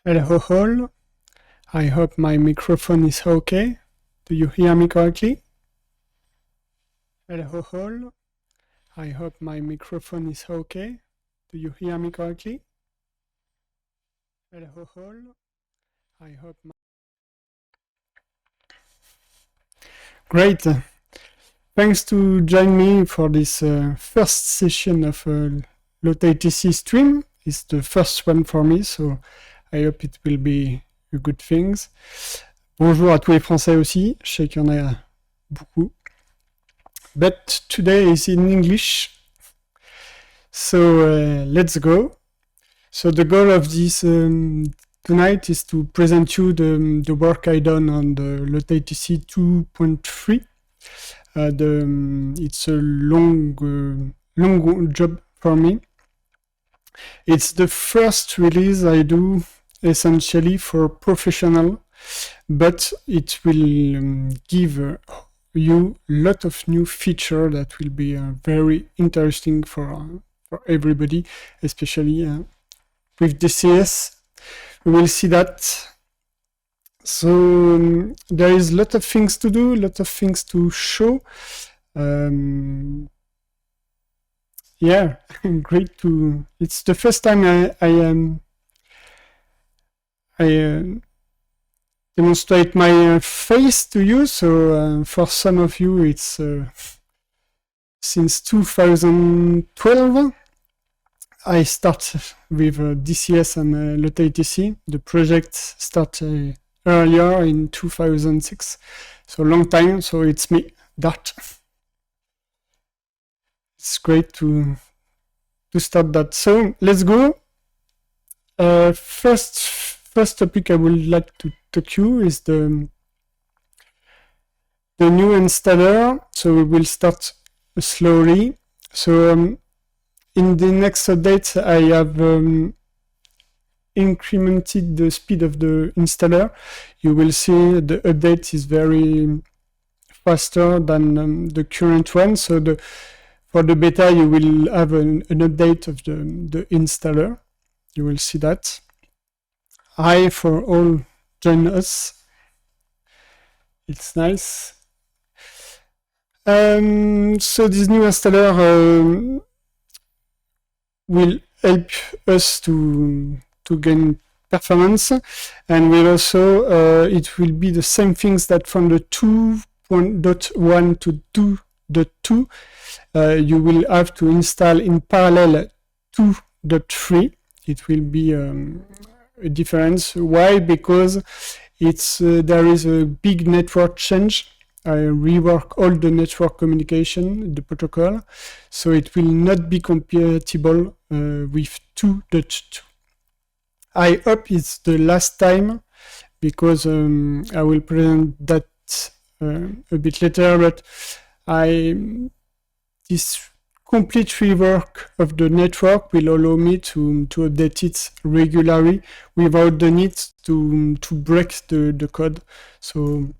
Hello all, I hope my microphone is okay. Do you hear me correctly? Hello all, I hope my microphone is okay. Do you hear me correctly? Hello all, I hope my... Great, thanks to join me for this first session of LotAtc stream. It's the first one for me, so I hope it will be a good thing. Bonjour à tous les Français aussi, je sais qu'il y en a beaucoup. But today is in English, so let's go. So the goal of this tonight is to present you the work I done on the LotAtc 2.3. It's a long job for me. It's the first release I do essentially for professional, but it will give you a lot of new features that will be very interesting for everybody, especially with DCS. We will see that. So there is a lot of things to do, a lot of things to show. Yeah, great to... It's the first time I demonstrate my face to you, so for some of you it's since 2012 I start with DCS and LotAtc. The project started earlier in 2006, so long time, so it's me, Dart. It's great to start that. So let's go. First topic I would like to talk you is the new installer. So we will start slowly. So in the next update I have incremented the speed of the installer. You will see the update is very faster than the current one. So for the beta you will have an update of the installer. You will see that. Hi for all join us. It's nice. So this new installer will help us to gain performance, and will also it will be the same things that from the 2.1 to 2.2 you will have to install in parallel 2.3. It will be a difference. Why? Because it's there is a big network change. I rework all the network communication, the protocol, so it will not be compatible with 2.2. I hope it's the last time, because I will present that a bit later, but this complete rework of the network will allow me to update it regularly without the need to break the code. So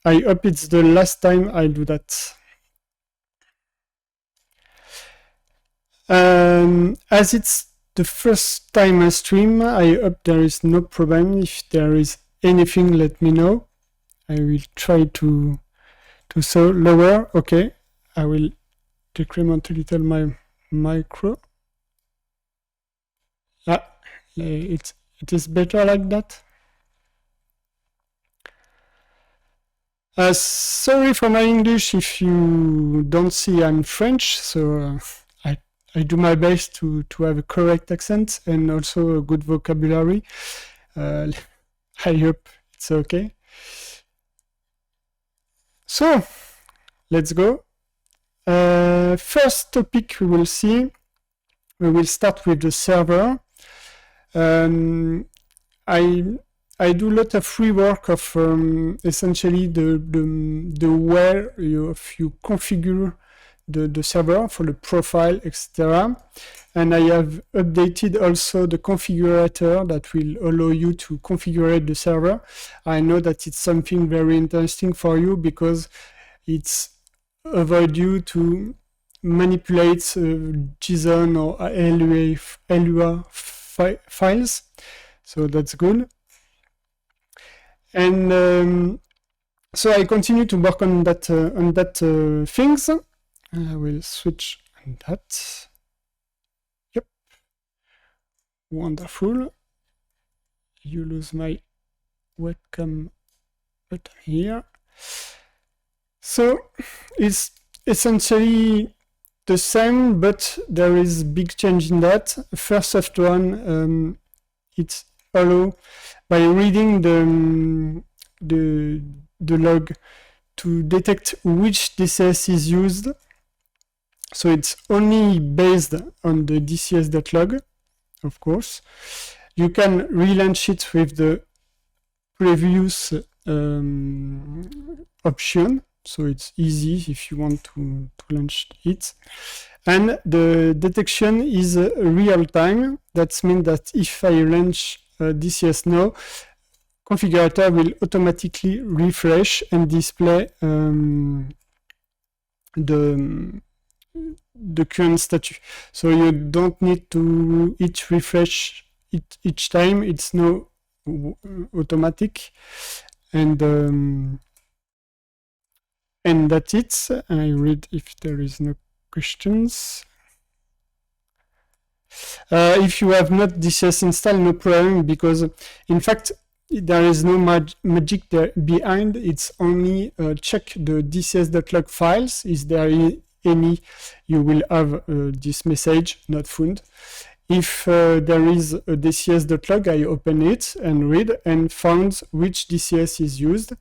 I hope it's the last time I do that. As it's the first time I stream, I hope there is no problem. If there is anything, let me know. I will try to so lower. Okay, I will decrement a little my micro. It is better like that. Sorry for my English if you don't see I'm French, so I do my best to have a correct accent and also a good vocabulary. I hope it's okay. So let's go. First topic we will see. We will start with the server. I do a lot of rework of essentially the where you configure the server for the profile, etc. And I have updated also the configurator that will allow you to configure the server. I know that it's something very interesting for you, because it's avoid you to manipulate JSON or LUA files. So that's good. And so I continue to work on that things. I will switch on that. Yep. Wonderful. You lose my webcam button here. So it's essentially the same, but there is big change in that. First of one, it's allow by reading the log to detect which DCS is used. So it's only based on the dcs.log, of course. You can relaunch it with the previous option. So it's easy if you want to launch it. And the detection is real time. That means that if I launch DCS now, configurator will automatically refresh and display the current status. So you don't need to refresh it each time. It's now automatic, and that's it. I read if there is no questions. If you have not DCS installed, no problem, because in fact there is no magic there behind. It's only check the dcs.log files. Is there any? You will have this message not found. If there is a dcs.log, I open it and read and found which DCS is used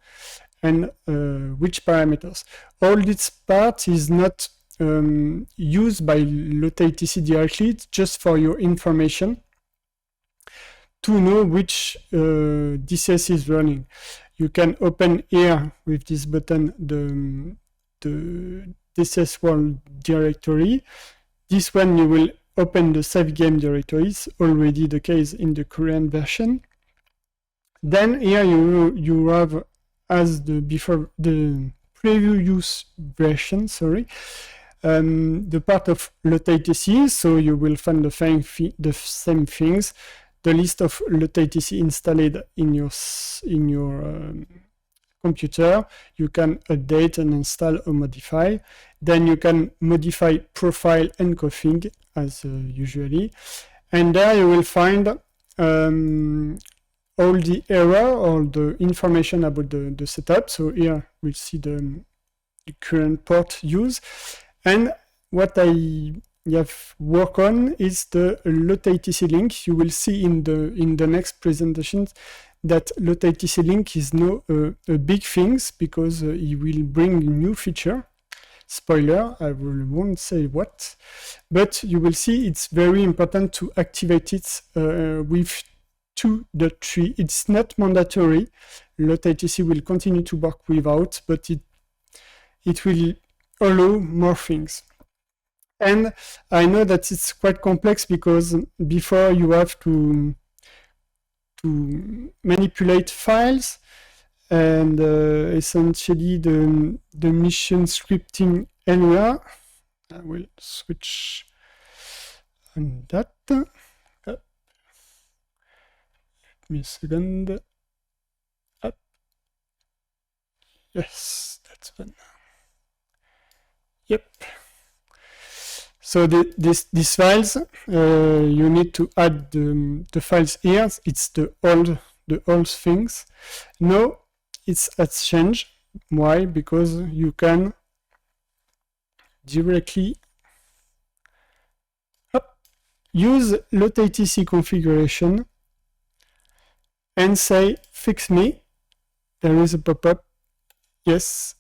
and which parameters. All this part is not used by LotAtc directly. It's just for your information to know which DCS is running. You can open here with this button the DCS world directory. This one you will open the save game directory. It's already the case in the current version. Then here you have, as the previous version, sorry, the part of LotAtc. So you will find the same things. The list of LotAtc installed in your computer. You can update and install or modify. Then you can modify profile and config as usually. And there you will find all the error or the information about the setup. So here we'll see the current port use. And what I have worked on is the LotAtc link. You will see in the next presentations that LotAtc link is now a big thing, because it will bring new feature. Spoiler, I won't say what, but you will see it's very important to activate it with 2.3. It's not mandatory. LotAtc will continue to work without, but it will allow more things. And I know that it's quite complex, because before you have to manipulate files, and essentially the mission scripting area. I will switch on that. Give me a second. Up. Yes, that's one. Yep. So these files, you need to add the files here. It's the old things. Now it's has changed. Why? Because you can directly use LotAtc configuration and say fix me. There is a pop-up. Yes.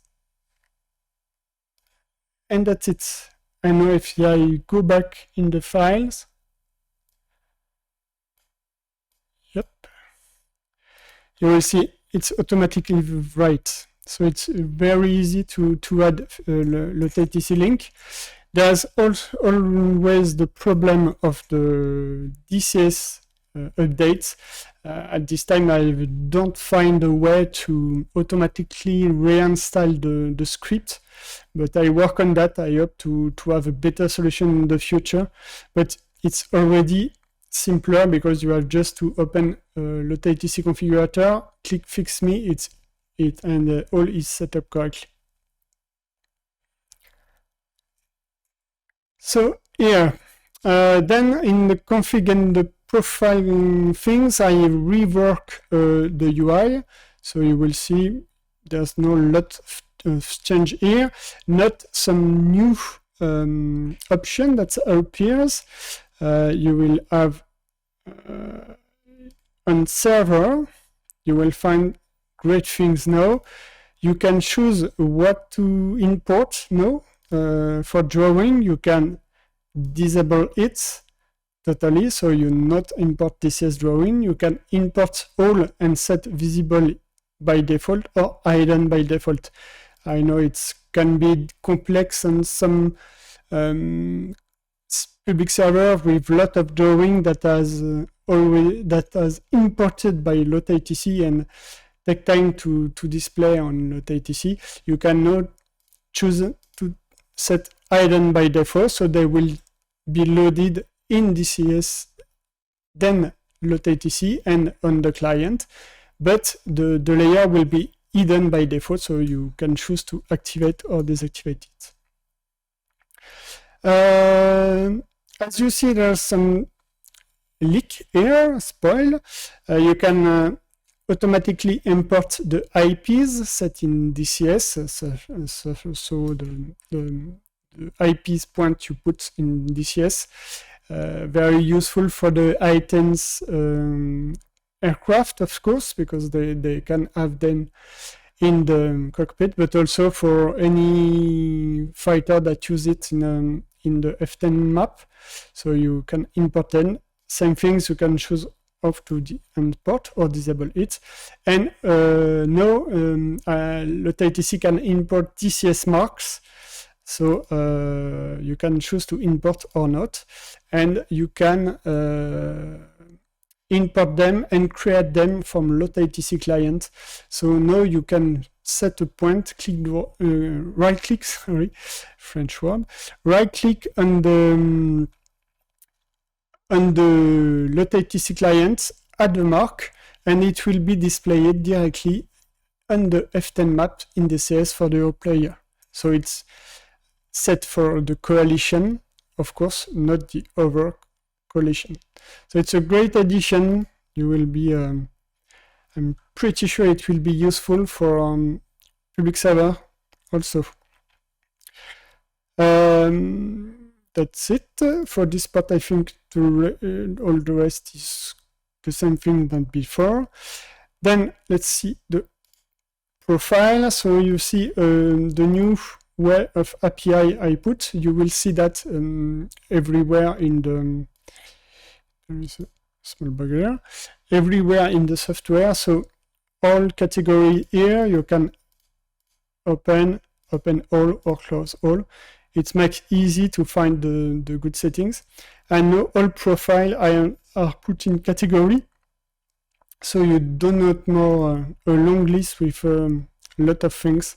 And that's it. And now if I go back in the files, yep, you will see it's automatically right. So it's very easy to add LotAtc link. There's also always the problem of the DCS updates. At this time, I don't find a way to automatically reinstall the script, but I work on that. I hope to have a better solution in the future, but it's already simpler because you have just to open LotAtc configurator, click fix me, it's it, and all is set up correctly. So here, then in the config and the profile things, I rework the UI. So you will see there's no lot of change here, not some new option that appears. You will have on server, you will find great things now. You can choose what to import now. For drawing, you can disable it totally, so you not import DCS drawing. You can import all and set visible by default or hidden by default. I know it can be complex and some public server with lot of drawing that has imported by LotAtc and take time to display on LotAtc. You can now choose to set hidden by default, so they will be loaded in DCS, then LotAtc and on the client, but the layer will be hidden by default, so you can choose to activate or deactivate it. As you see, there's some leak here, spoil. You can automatically import the IPs set in DCS, so the IPs point you put in DCS. Very useful for the items aircraft, of course, because they can have them in the cockpit, but also for any fighter that use it in the F10 map. So you can import them. Same things, you can choose off to import or disable it. And now LotAtc can import DCS marks. So you can choose to import or not. And you can import them and create them from LotAtc client. So now you can set a point, right click, sorry, French word, right click on the LotAtc client, add a mark, and it will be displayed directly on the F10 map in DCS for the player. So it's set for the coalition, of course, not the other coalition. So it's a great addition. You will be, I'm pretty sure it will be useful for public server also. That's it for this part. I think all the rest is the same thing than before. Then let's see the profile. So you see the new way of API I put. You will see that everywhere in the, there is a small bug here, everywhere in the software. So all category here, you can open all or close all. It makes easy to find the good settings. And now all profile are put in category. So you do not know a long list with a lot of things.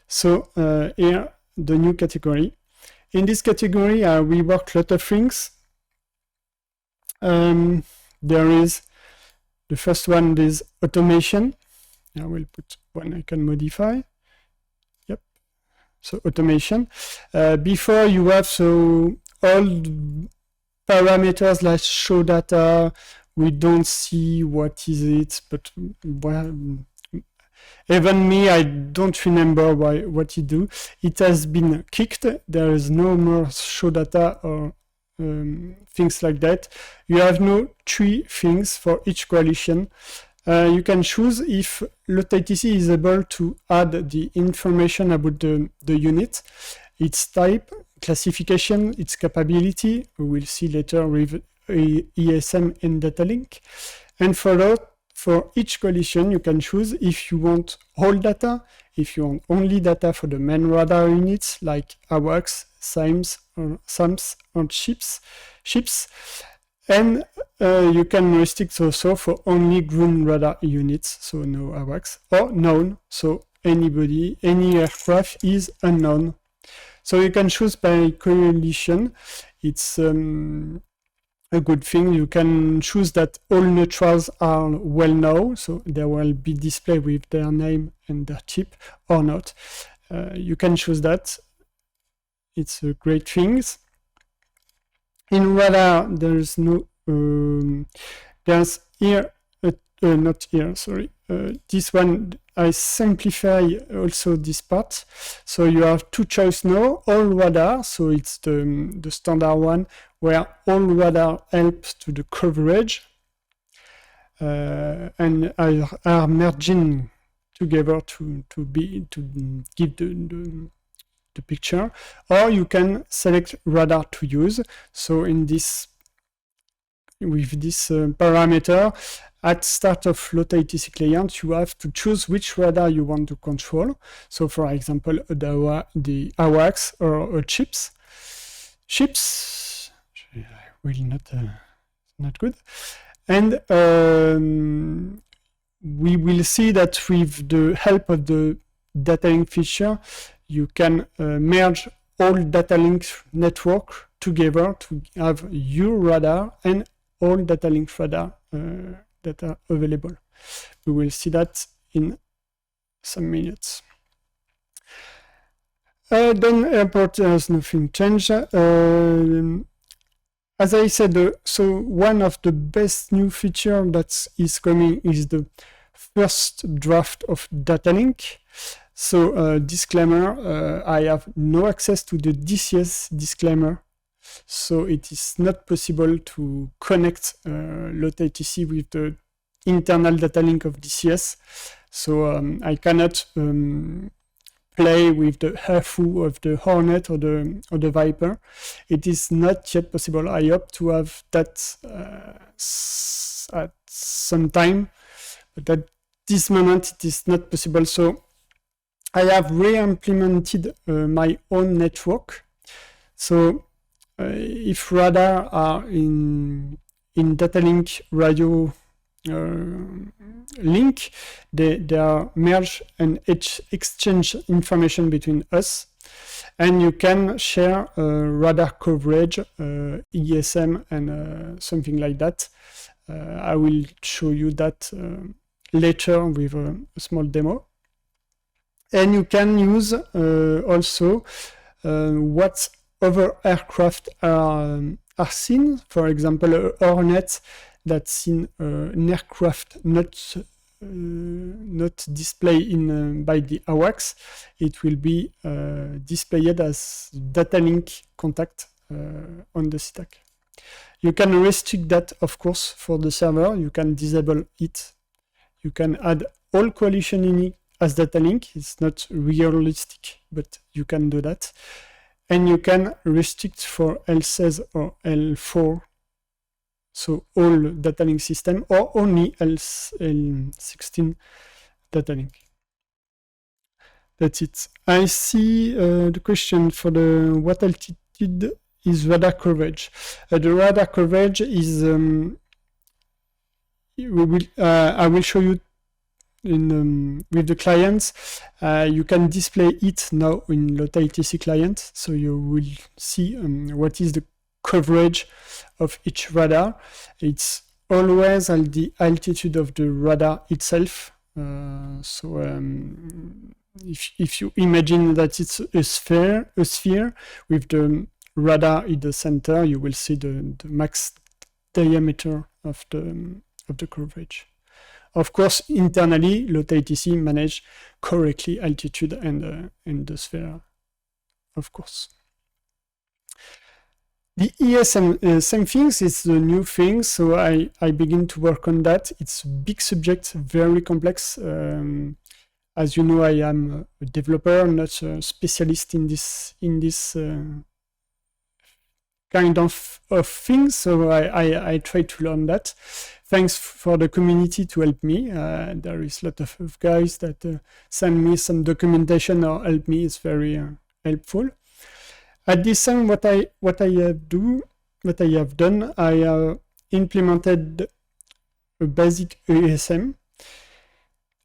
So here, the new category. In this category, we work a lot of things. There is, the first one is automation. I will put one I can modify. Yep. So automation. Before you have so all parameters like show data. We don't see what is it, but well, even me, I don't remember what it do. It has been kicked. There is no more show data or things like that. You have no 3 things for each coalition. You can choose if LotAtc is able to add the information about the unit, its type, classification, its capability. We will see later with ESM and data link. And for each coalition, you can choose if you want whole data, if you want only data for the main radar units like AWACS, SAMs, or ships. And you can restrict also for only ground radar units, so no AWACS, or known, so any aircraft is unknown. So you can choose by coalition. It's a good thing. You can choose that all neutrals are well known, so they will be displayed with their name and their chip or not. You can choose that. It's a great thing. In radar, there's no there's here not here, sorry. This one, I simplify also this part. So you have two choice now, all radar, so it's the standard one where all radar helps to the coverage and are merging together to give the picture, or you can select radar to use. So in this, with this parameter, at start of LotAtc client, you have to choose which radar you want to control. So for example, the AWACS or chips. Chips will not good. And we will see that with the help of the data link feature, you can merge all data link network together to have your radar and all data link radar that are available. We will see that in some minutes. Then airport has nothing changed. As I said, so one of the best new feature that is coming is the first draft of data link. So disclaimer, I have no access to the DCS disclaimer. So it is not possible to connect LotAtc with the internal data link of DCS. So I cannot play with the HERFU of the Hornet or the Viper. It is not yet possible. I hope to have that at some time, but at this moment it is not possible. So I have re-implemented my own network. So if radar are in data link radio link, they are merge and exchange information between us, and you can share radar coverage, ESM, and something like that. I will show you that later with a small demo. And you can use also what other aircraft are seen. For example, a Hornet that's in an aircraft not displayed by the AWACS. It will be displayed as data link contact on the stack. You can restrict that, of course, for the server. You can disable it. You can add all coalition in it as data link. It's not realistic, but you can do that. And you can restrict for L6 or L4, so all data link system, or only L16 data link. That's it. I see the question for the what altitude is radar coverage. The radar coverage is I will show you in with the clients. You can display it now in LotAtc client, so you will see what is the coverage of each radar. It's always at the altitude of the radar itself. If you imagine that it's a sphere with the radar in the center, you will see the max diameter of the coverage. Of course, internally, LotAtc manage correctly altitude and the sphere, of course. The ESM, same things, it's the new thing, so I begin to work on that. It's a big subject, very complex. As you know, I am a developer, not a specialist in this kind of things, so I try to learn that. Thanks for the community to help me. There is a lot of guys that send me some documentation or help me. It's very helpful. At this time, what I have done, I have implemented a basic ESM,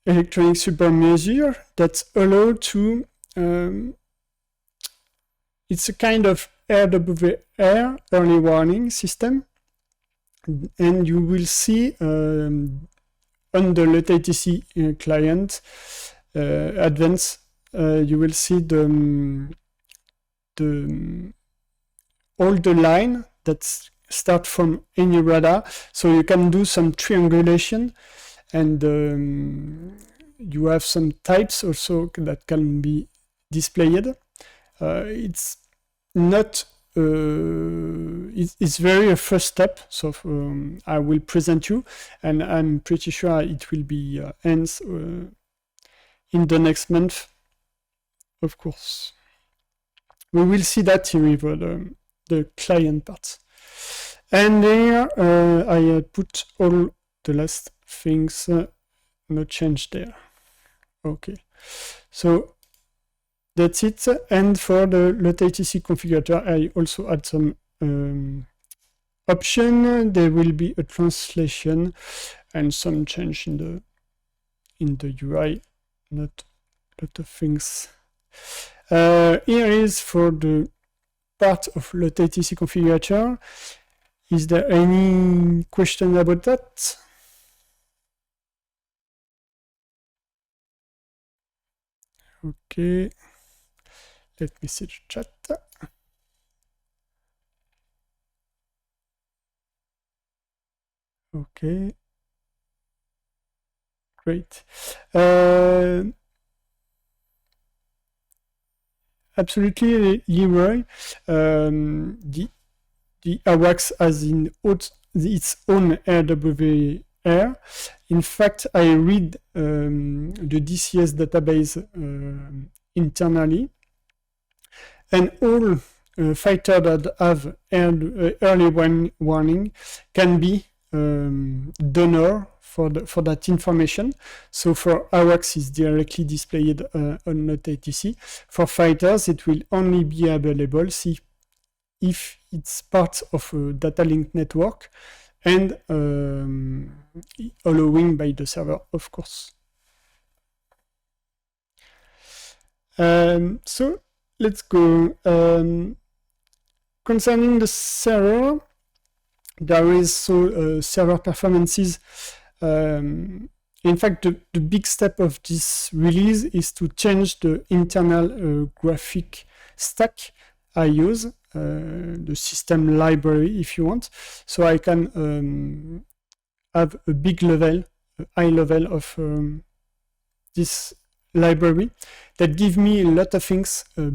electronic supermeasure, that's allowed to. It's a kind of RWR, early warning system. and you will see on the LotAtc client advanced, you will see all the line that start from any radar, so you can do some triangulation, and you have some types also that can be displayed. It's not it's very a first step, so I will present you, and I'm pretty sure it will be ends in the next month, of course. We will see that here with the client part. And here I put all the last things, no change there. Okay, so that's it. And for the LotAtc configurator, I also add some option. There will be a translation and some change in the UI, not a lot of things. Here is for the part of LotAtc configurator. Is there any question about that? Okay, let me see the chat. Okay, great. Absolutely, Leroy. The AWACS has its own RWA. In fact, I read the DCS database internally, and all fighters that have early warning can be donor for that information. So for AWACS, it's directly displayed on LotAtc. For fighters, it will only be available if it's part of a data link network and allowing by the server, of course. So let's go. Concerning the server, there is server performances. In fact, the big step of this release is to change the internal graphic stack I use, the system library if you want. So I can have a big level, a high level of this library that give me a lot of things, a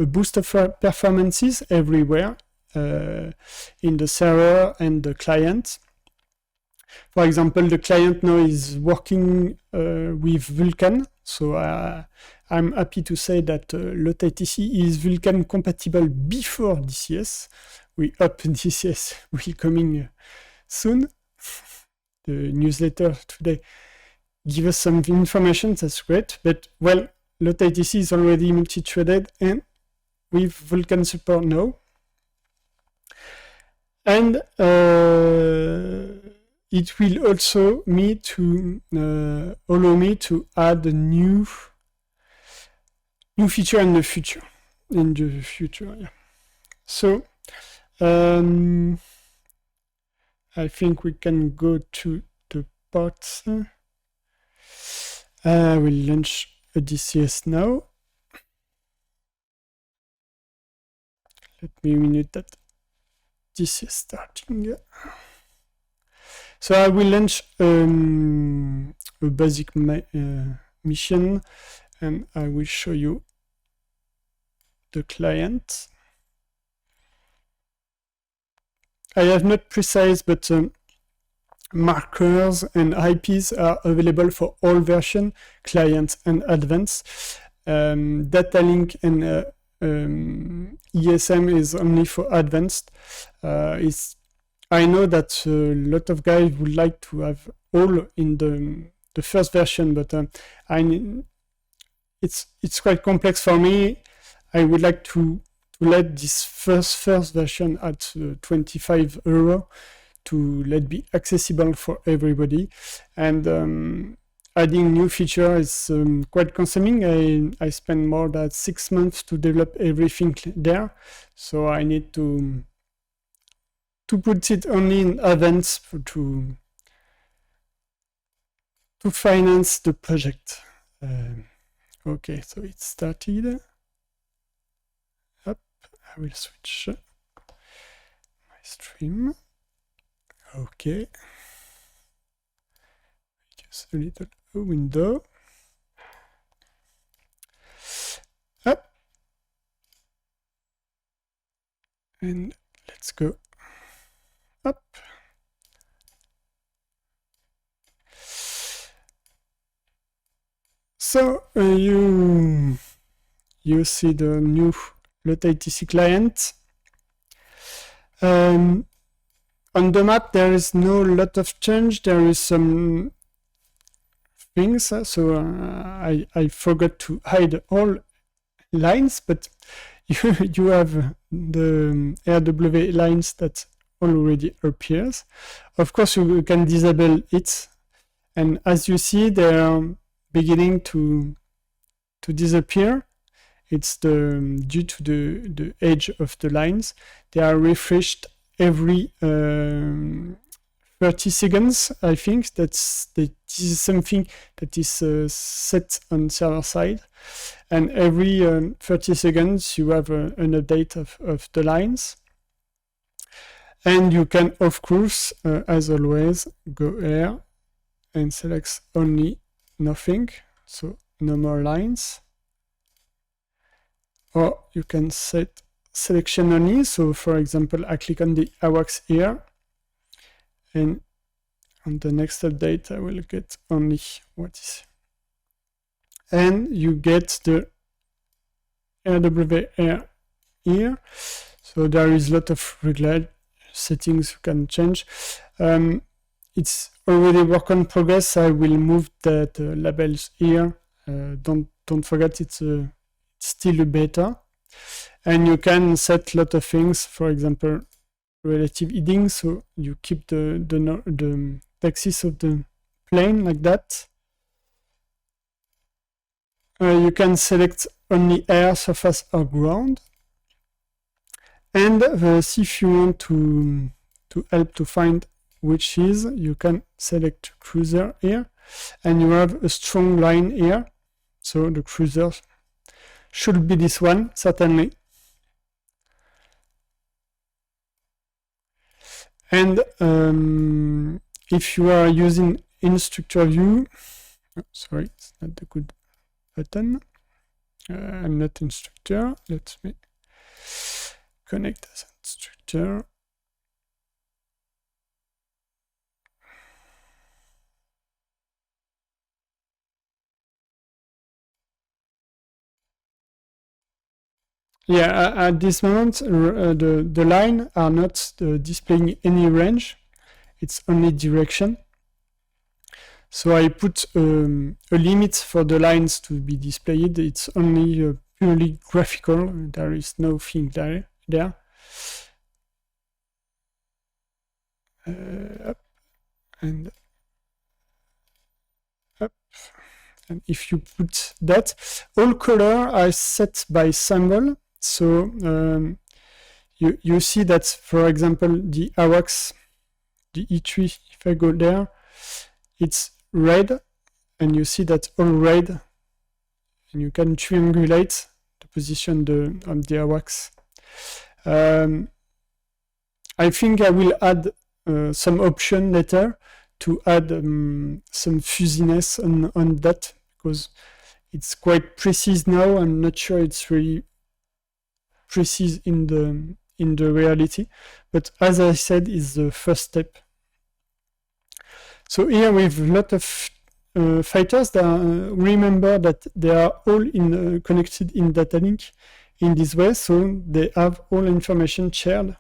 boost of performances everywhere in the server and the client. For example, the client now is working with Vulkan, so I'm happy to say that LotAtc is Vulkan compatible before DCS. We hope DCS will coming soon. The newsletter today give us some information, that's great. But well, LotAtc is already multi-threaded and with Vulkan support now. And it will also allow me to add a new feature in the future. Yeah. So I think we can go to the parts. I will launch a DCS now. Let me minute that DCS starting. So I will launch a basic mission, and I will show you the client. I have not precise, but markers and IPs are available for all versions, client and advanced. Data link and ESM is only for advanced. I know that a lot of guys would like to have all in the first version, but it's quite complex for me. I would like to let this first version at €25 to let be accessible for everybody. And adding new feature is quite consuming. I spent more than 6 months to develop everything there, so I need to put it only in events to finance the project. Okay, so it started. Up, I will switch my stream. Okay. Just a little window. Up. And let's go up. So you see the new LotAtc client. On the map, there is no lot of change. There is some things. So I forgot to hide all lines, but you have the RW lines that already appears. Of course, you can disable it, and as you see, they are beginning to disappear. It's due to the age of the lines. They are refreshed every 30 seconds, I think. This is something that is set on server side. And every 30 seconds, you have an update of the lines. And you can, of course, as always, go here and select only nothing. So no more lines. Or you can set selection only. So for example, I click on the AWACS here. And on the next update, I will get only what is. And you get the RWR here. So there is a lot of regular settings you can change. It's already work in progress. I will move the labels here. Don't forget it's still a beta. And you can set a lot of things. For example, relative heading. So you keep the axis of the plane like that. You can select only air, surface, or ground. And see if you want to help to find which is, you can select cruiser here, and you have a strong line here. So the cruiser should be this one, certainly. And if you are using instructor view, sorry, it's not the good button. I'm not instructor. Let me connect as instructor. Yeah, at this moment, the line are not displaying any range. It's only direction. So I put a limit for the lines to be displayed. It's only purely graphical. There is nothing there. Up and up. And if you put that, all color are set by symbol. So you see that, for example, the AWACS, the E3, if I go there, it's red, and you see that all red, and you can triangulate the position of the AWACS. I think I will add some option later to add some fuzziness on that, because it's quite precise now. I'm not sure it's really precise in the reality, but as I said, is the first step. So here we have a lot of fighters that remember that they are all connected in data link in this way, so they have all information shared,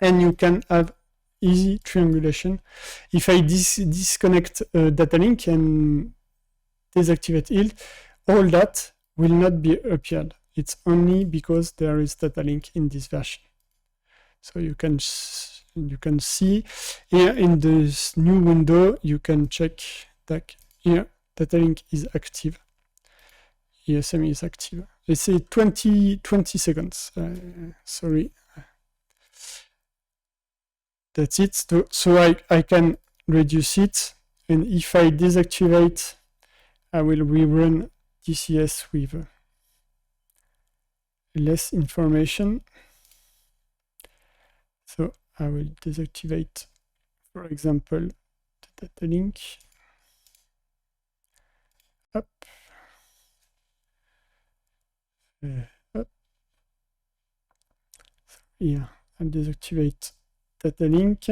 and you can have easy triangulation. If I disconnect data link and deactivate yield, all that will not be appeared. It's only because there is data link in this version. So you can see here in this new window, you can check that here data link is active, ESM is active. They say 20 seconds. Sorry. That's it. So I can reduce it. And if I deactivate, I will rerun DCS with less information. So I will deactivate, for example, the data link. Up. Up. So here, I'll deactivate data link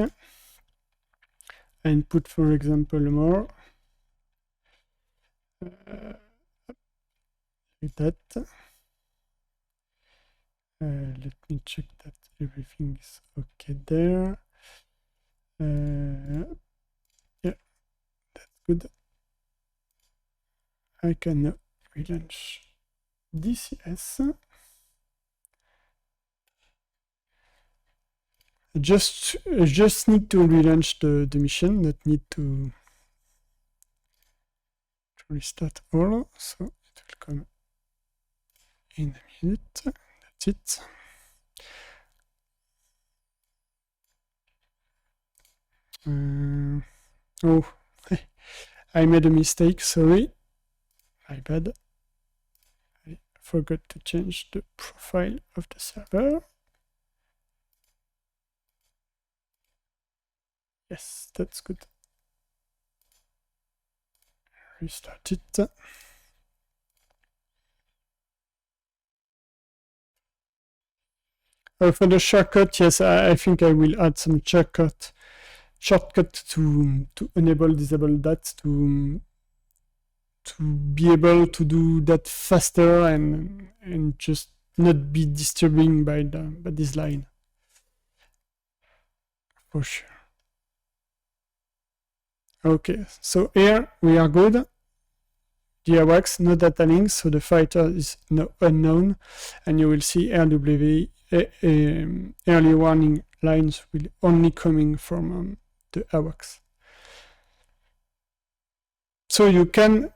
and put, for example, more. Like that. Let me check that everything is okay there. Yeah, that's good. I can relaunch DCS. Just need to relaunch the mission, not need to restart all. So it will come in a minute. That's it. Oh, I made a mistake, sorry. My bad. I forgot to change the profile of the server. Yes, that's good. Restart it. For the shortcut, yes, I think I will add some shortcut to enable, disable that, to be able to do that faster and just not be disturbing by this line. For sure. Okay, so here we are good. The AWACS, no data links, so the fighter is no unknown, and you will see RW early warning lines will only coming from the AWACS. So you can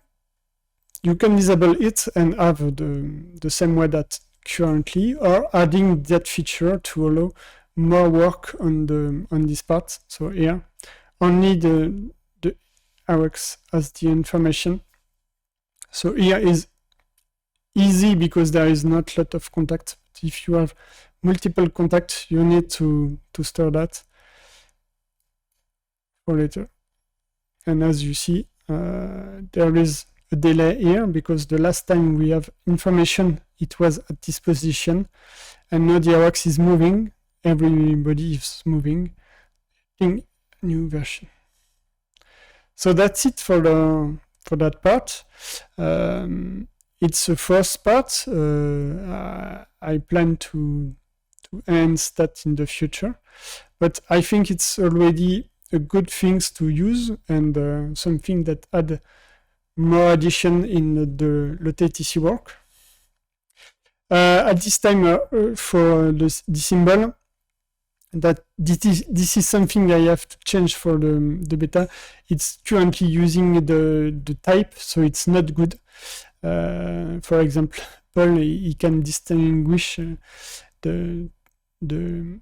disable it and have the same way that currently, or adding that feature to allow more work on this part. So here, only the AWACS has the information. So here is easy because there is not a lot of contact. If you have multiple contacts, you need to store that for later. And as you see, there is a delay here because the last time we have information, it was at this position, and now the AWACS is moving. Everybody is moving in new version. So that's it for that part. It's the first part. I plan to enhance that in the future, but I think it's already a good things to use and something that add more addition in the LotAtc work. At this time, for the symbol, that this is something I have to change for the beta. It's currently using the type, so it's not good. For example, he can distinguish the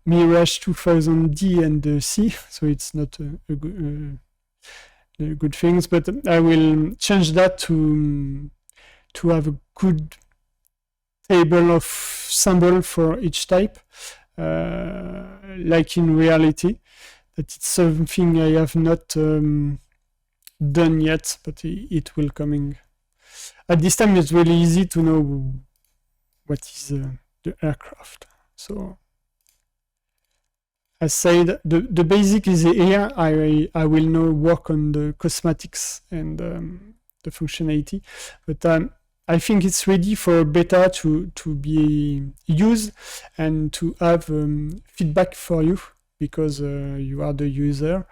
Mirage 2000D and the C, so it's not a good things. But I will change that to have a good table of symbol for each type. Like in reality, that it's something I have not done yet, but it will coming. At this time, it's really easy to know what is the aircraft. So, as said, the basic is here. I will now work on the cosmetics and the functionality, but I think it's ready for beta to be used and to have feedback for you because you are the user,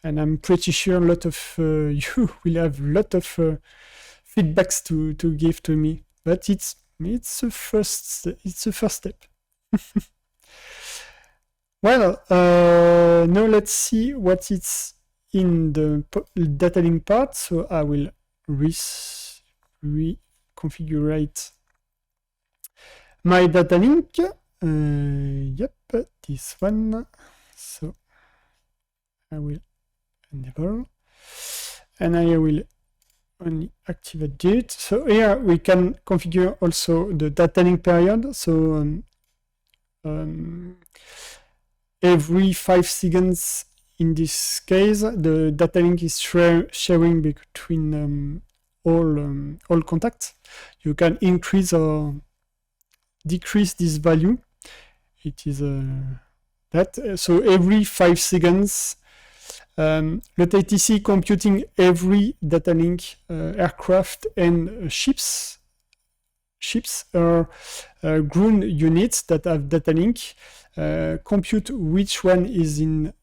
and I'm pretty sure a lot of you will have a lot of feedbacks to give to me. But it's a first step. Well, now let's see what it's in the data link part. So I will reconfigure my data link. Yep, this one. So I will enable, and I will only activate it. So here we can configure also the data link period. So every 5 seconds in this case, the data link is sharing between all contacts. You can increase or decrease this value. It is that. So every 5 seconds, LotAtc computing every data link aircraft and ships or ground units that have data link, compute which one is in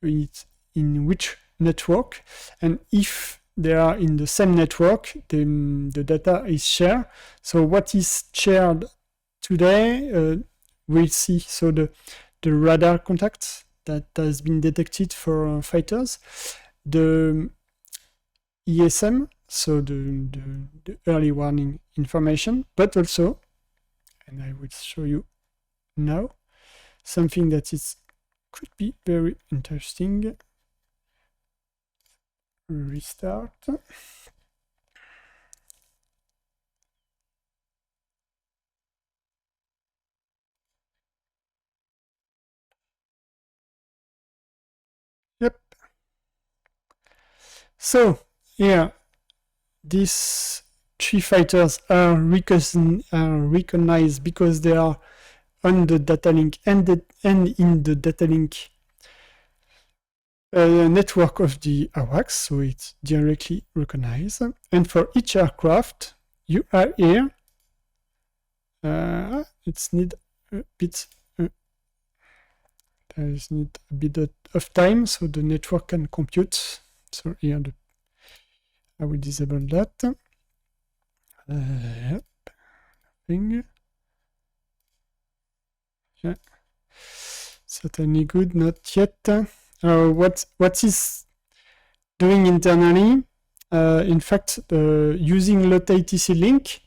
which network, and if they are in the same network, the data is shared. So what is shared today, we'll see. So the radar contact that has been detected for fighters, the ESM, so the early warning information, but also, and I will show you now, something that could be very interesting. Restart. Yep. So here, these 3 fighters are recognized because they are on the data link and in the data link network of the AWACS, so it's directly recognized. And for each aircraft, you are here. It's need a bit. There is need a bit of time so the network can compute. So here, I will disable that. Yep. Thing. Yeah. Certainly good. Not yet. What is doing internally? In fact, using LotAtc link,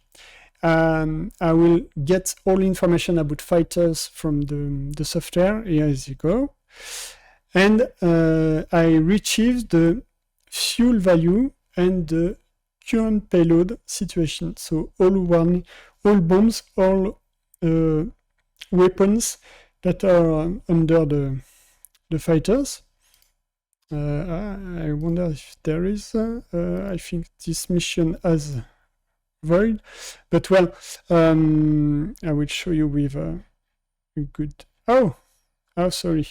I will get all information about fighters from the software. Here as you go, and I retrieve the fuel value and the current payload situation. So all bombs, all weapons that are under the fighters. I wonder if there is. I think this mission has void, but well, I will show you with a good. Oh, sorry,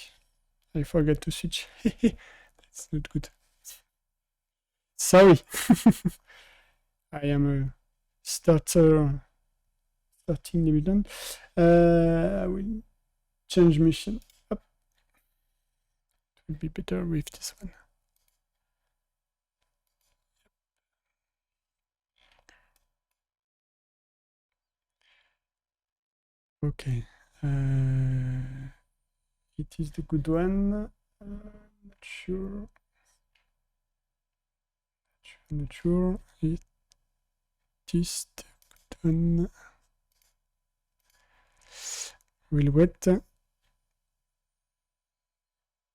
I forgot to switch. That's not good. Sorry, I am a starting dividend. I will change mission up. It will be better with this one. Okay, it is the good one. Not sure. Not sure. It is the good one. We'll wait.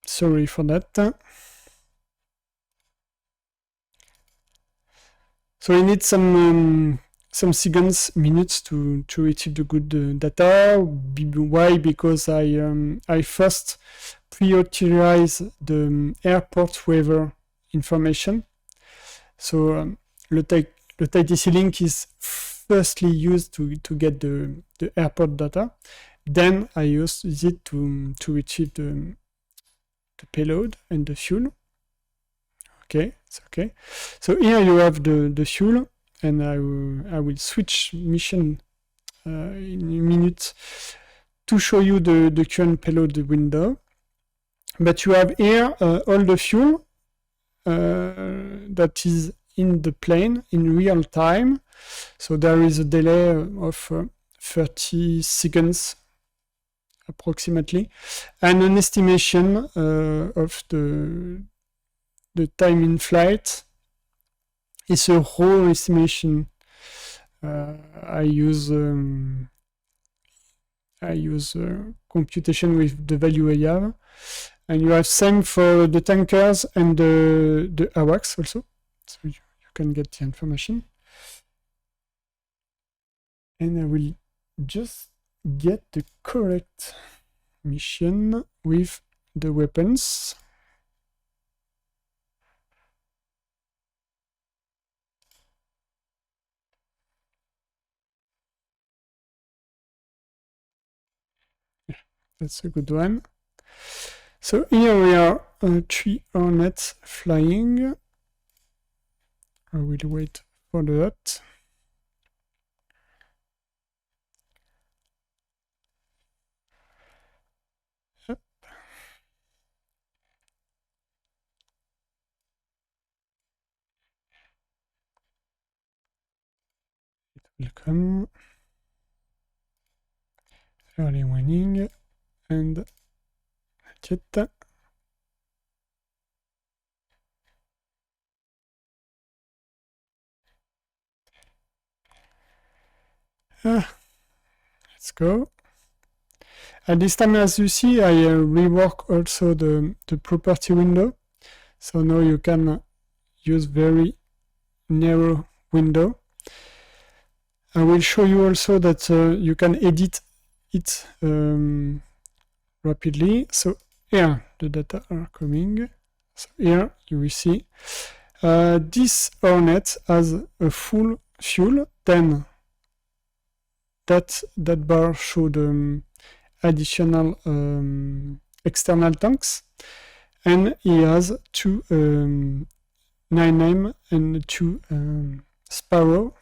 Sorry for that. So we need some seconds, minutes to retrieve the good data. Why? Because I first prioritize the airport weather information. So LotAtc link is firstly used to get the airport data. Then I use it to retrieve the payload and the fuel. Okay, it's okay. So here you have the fuel, and I will switch mission in a minute to show you the current payload window. But you have here all the fuel that is in the plane in real time. So there is a delay of 30 seconds approximately, and an estimation of the time in flight is a raw estimation. I use computation with the value I have. And you have same for the tankers and the AWACS also. So you can get the information. And I will just get the correct mission with the weapons. Yeah, that's a good one. So here we are, 3 Hornets flying. I will wait for that. Yep. It will come. Early warning and jet. Let's go. At this time, as you see, I rework also the property window. So now you can use very narrow window. I will show you also that you can edit it rapidly. So here the data are coming. So here you will see this Hornet has a full fuel. Then that bar showed additional external tanks, and he has 2 9 and 2 Sparrow.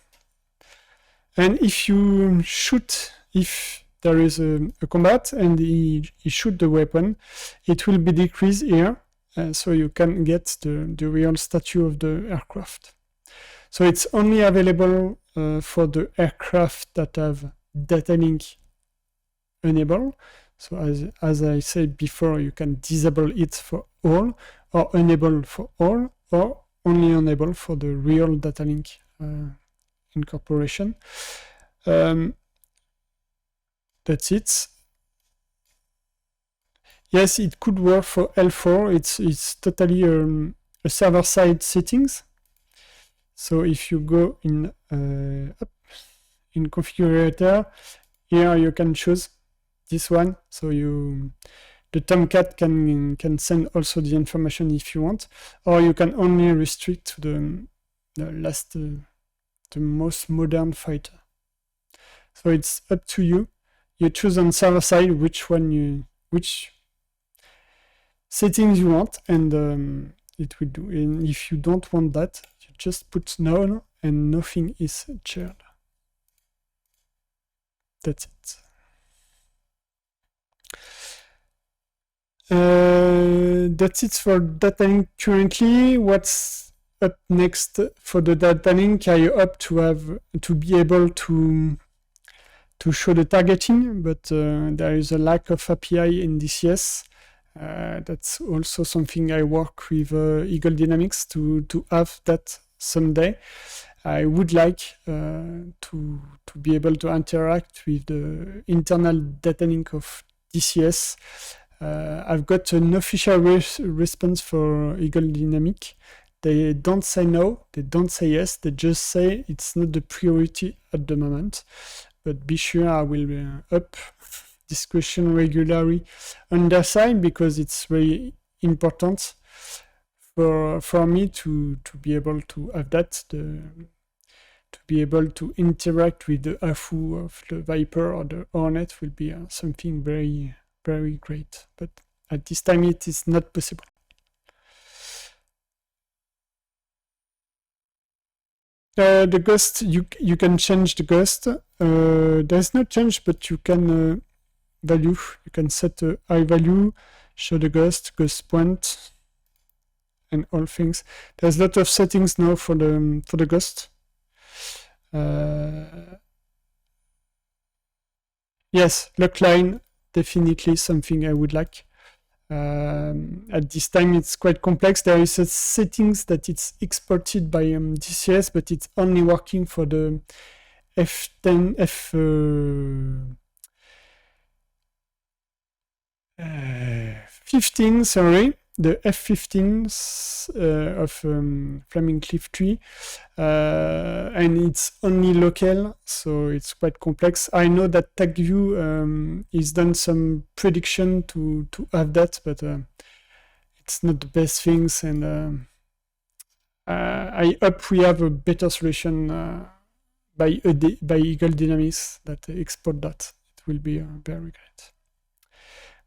And if you shoot, if there is a combat and he shoot the weapon, it will be decreased here, so you can get the real statue of the aircraft. So it's only available for the aircraft that have data link enabled. So as I said before, you can disable it for all, or enable for all, or only enable for the real data link incorporation. That's it. Yes, it could work for L4. It's totally a server-side settings. So if you go in configurator, here you can choose this one. So the Tomcat can send also the information if you want, or you can only restrict to the most modern fighter. So it's up to you. You choose on server side which settings you want, and it will do. And if you don't want that, you just put none and nothing is shared. That's it. That's it for data link currently. What's up next for the data link? I hope to be able to show the targeting, but there is a lack of API in DCS. That's also something I work with Eagle Dynamics to have that someday. I would like to be able to interact with the internal data link of DCS. I've got an official response for Eagle Dynamic. They don't say no, they don't say yes, they just say it's not the priority at the moment. But be sure I will up discussion regularly on their side, because it's very important for me to be able to have that, to be able to interact with the AFU of the Viper or the Hornet will be something very, very great. But at this time it is not possible. The ghost, you can change the ghost. There's no change, but you can value. You can set a high value, show the ghost point, and all things. There's a lot of settings now for the ghost. Yes, lock line, definitely something I would like. At this time it's quite complex. There is a settings that it's exported by DCS, but it's only working for the F10 F 15, sorry, the F15 of Flaming Cliff tree, and it's only local, so it's quite complex. I know that TagView is done some prediction to have that, but it's not the best things, and I hope we have a better solution by Eagle Dynamics that export that. It will be very great.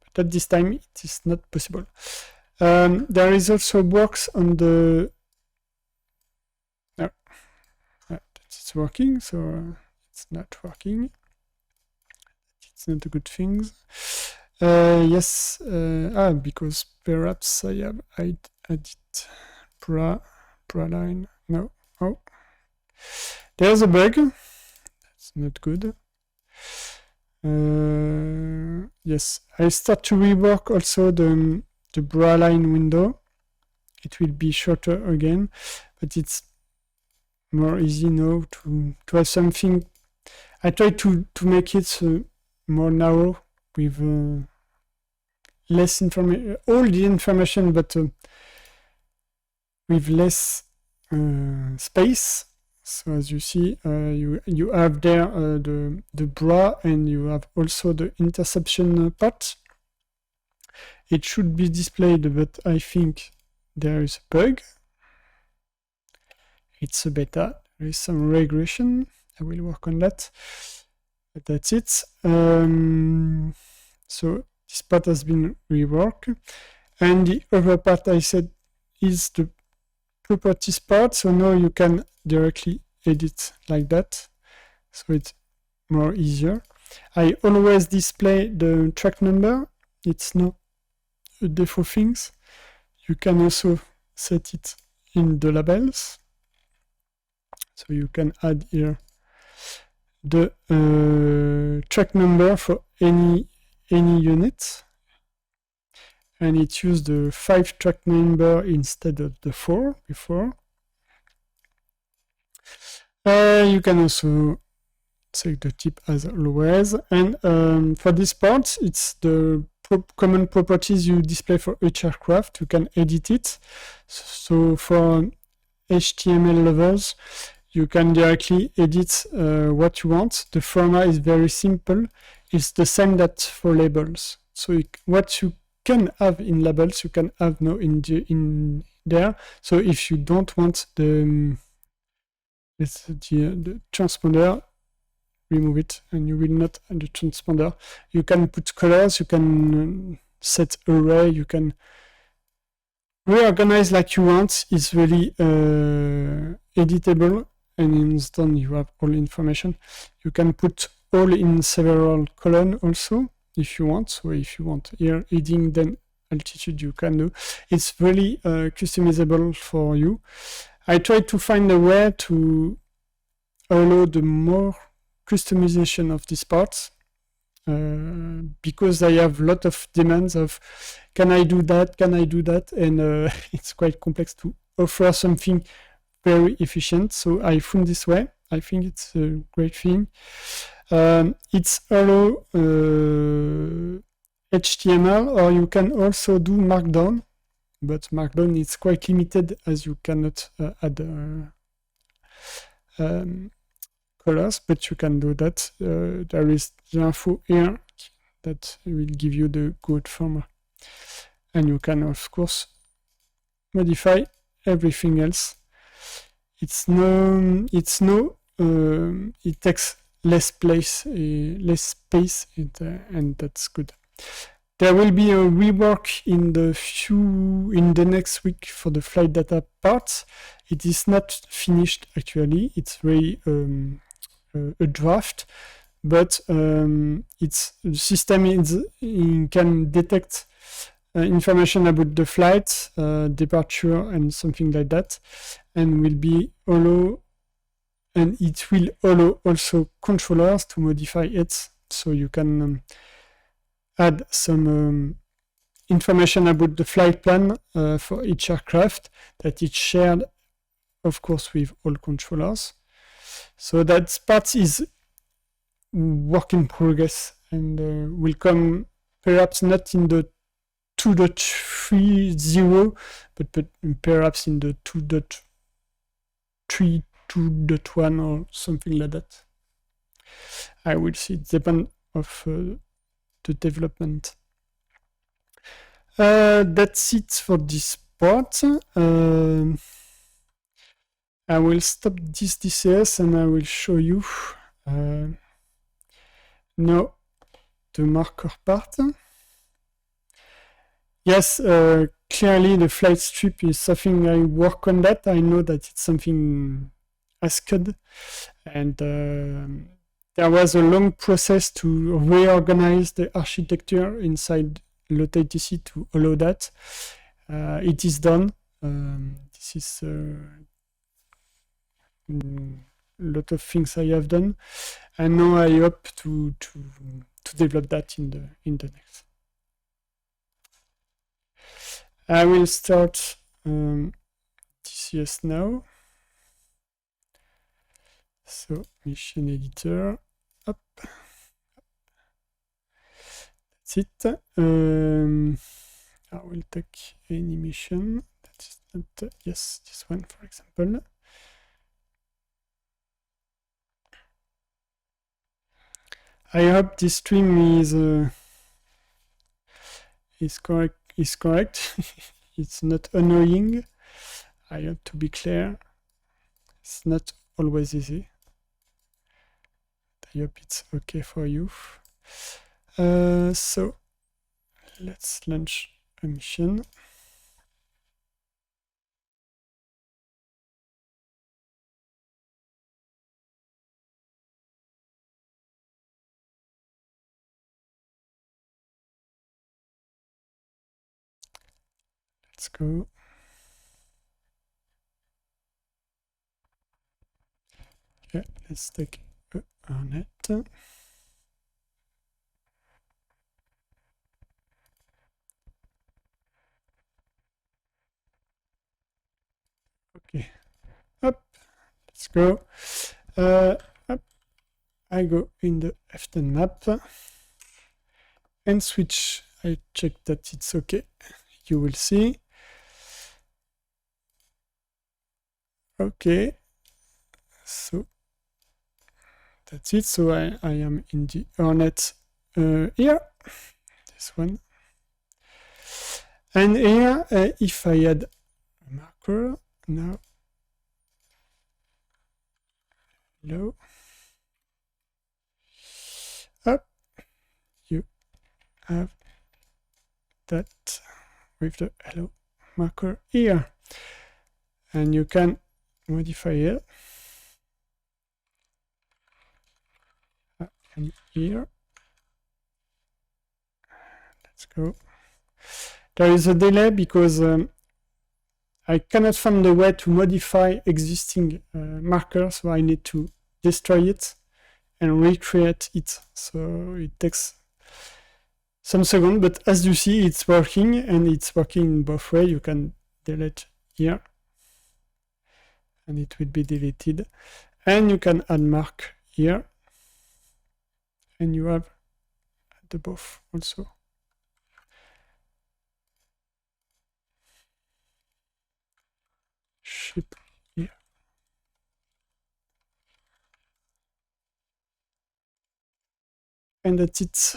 But at this time, it is not possible. There is also works on the... No, it's working, so it's not working. It's not a good thing. Yes, because perhaps I have added line. No. Oh. There's a bug. That's not good. Yes, I start to rework also the line window. It will be shorter again, but it's more easy now to have something. I try to make it more narrow with less information, all the information, but with less space. So as you see, you have there the bra, and you have also the interception part. It should be displayed, but I think there is a bug. It's a beta. There is some regression. I will work on that. But that's it. So this part has been reworked. And the other part I said is the properties part. So now you can directly edit like that. So it's more easier. I always display the track number. It's not a default things. You can also set it in the labels. So you can add here the track number for any unit, and it used the 5 track number instead of the 4 before. You can also take the tip as always, and for this part, it's the common properties you display for each aircraft. You can edit it. So for HTML levels, you can directly edit what you want. The format is very simple. It's the same that for labels. So what you can have in labels, you can have now in there. So if you don't want the transponder, remove it, and you will not have the transponder. You can put colors, you can set array, you can reorganize like you want. It's really editable, and in instant you have all information. You can put all in several columns also if you want. So if you want here heading, then altitude, you can do. It's really customizable for you. I tried to find a way to allow the more customization of these parts because I have a lot of demands of can I do that, and it's quite complex to offer something very efficient. So I found this way. I think it's a great thing. It's allow HTML, or you can also do Markdown, but Markdown is quite limited as you cannot add colors, but you can do that. There is the info here that will give you the good format, and you can of course modify everything else. It takes less space, and that's good. There will be a rework in the next week for the flight data part. It is not finished actually. It's very a draft, but the system can detect information about the flight, departure, and something like that, and it will allow also controllers to modify it, so you can add some information about the flight plan for each aircraft that is shared, of course, with all controllers. So that part is work in progress, and will come perhaps not in the 2.30, but perhaps in the 2.3, 2.1 or something like that. I will see. It depends of the development. That's it for this part. I will stop this DCS and I will show you now the marker part. Yes, clearly the flight strip is something I work on that. I know that it's something asked, and there was a long process to reorganize the architecture inside LotAtc to allow that. It is done. This is a lot of things I have done, and now I hope to develop that in the next. I will start DCS now. So mission editor, up. That's it. I will take any mission. That is not yes, this one, for example. I hope this stream is correct. It's not annoying. I have to be clear. It's not always easy. I hope it's okay for you. So let's launch a mission. Let's go. Okay, let's take a net. Okay, up, let's go. Up. I go in the F10 map and switch. I check that it's okay. You will see. Okay, so that's it. So I am in the Hornet here, this one. And here, if I add a marker, now, low, up, you have that with the hello marker here. And you can modify it. And here, let's go. There is a delay because I cannot find a way to modify existing markers, so I need to destroy it and recreate it. So it takes some seconds, but as you see, it's working, and it's working both ways. You can delete here, and it will be deleted. And you can add mark here, and you have the both also. Ship here. And that's it.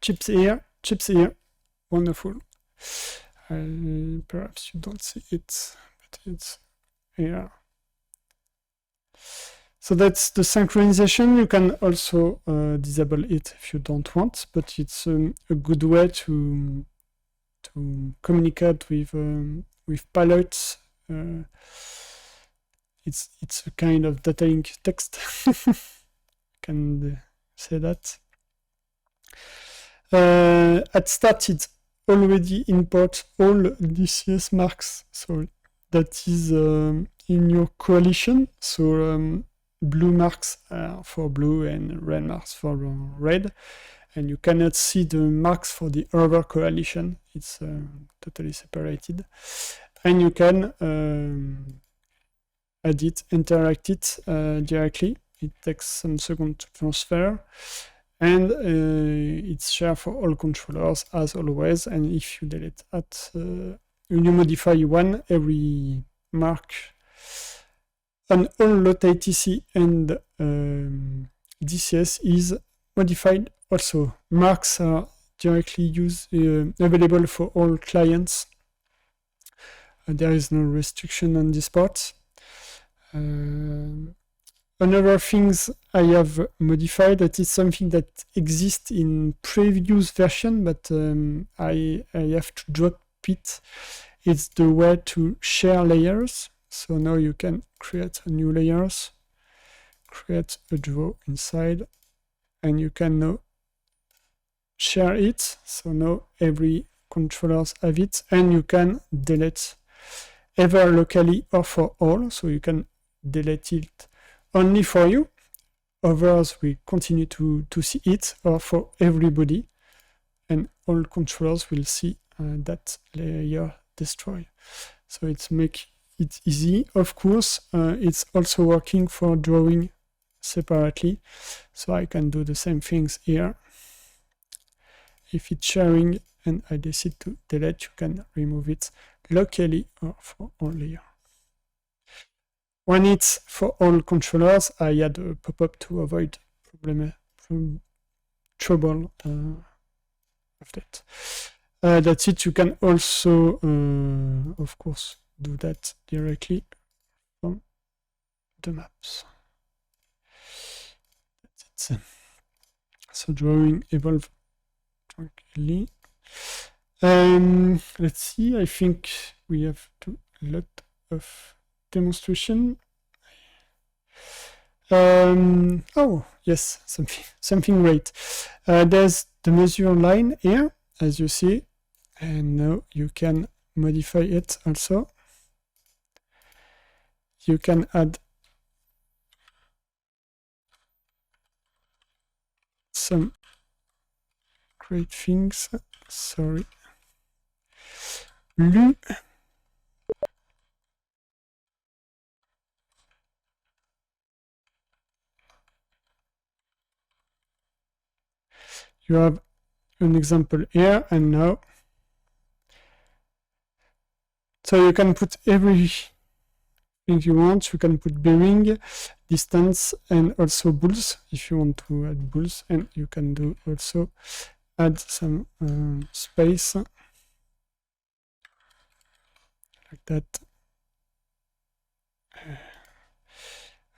Chips here, wonderful. Perhaps you don't see it, but it's here. So that's the synchronization. You can also disable it if you don't want, but it's a good way to communicate with pilots. It's a kind of data link text. Can say that. At start, it already import all DCS marks, so that is in your coalition. So blue marks for blue and red marks for red, and you cannot see the marks for the other coalition. It's totally separated, and you can edit, interact it directly. It takes some seconds to transfer, and it's shared for all controllers as always. And if you delete at you modify one, every mark on all LotAtc and DCS is modified also. Marks are directly available for all clients. There is no restriction on this part. Another things I have modified, that is something that exists in previous version, but I have to drop it. It's the way to share layers. So now you can create a new layers, create a draw inside, and you can now share it. So now every controllers have it, and you can delete either locally or for all. So you can delete it only for you. Others will continue to see it, or for everybody, and all controllers will see that layer destroy. So it's make it easy. Of course, it's also working for drawing separately. So I can do the same things here. If it's sharing and I decide to delete, you can remove it locally or for all layer. When it's for all controllers, I add a pop-up to avoid trouble of that. That's it. You can also, of course, do that directly from the maps. That's it. So drawing evolve tranquilly. Let's see. I think we have a lot of demonstration. Oh yes, something great. There's the measure line here, as you see, and now you can modify it also. You can add some great things. Sorry. Blue. You have an example here and now. So you can put everything you want. You can put bearing, distance, and also bulls if you want to add bulls. And you can do also add some space like that.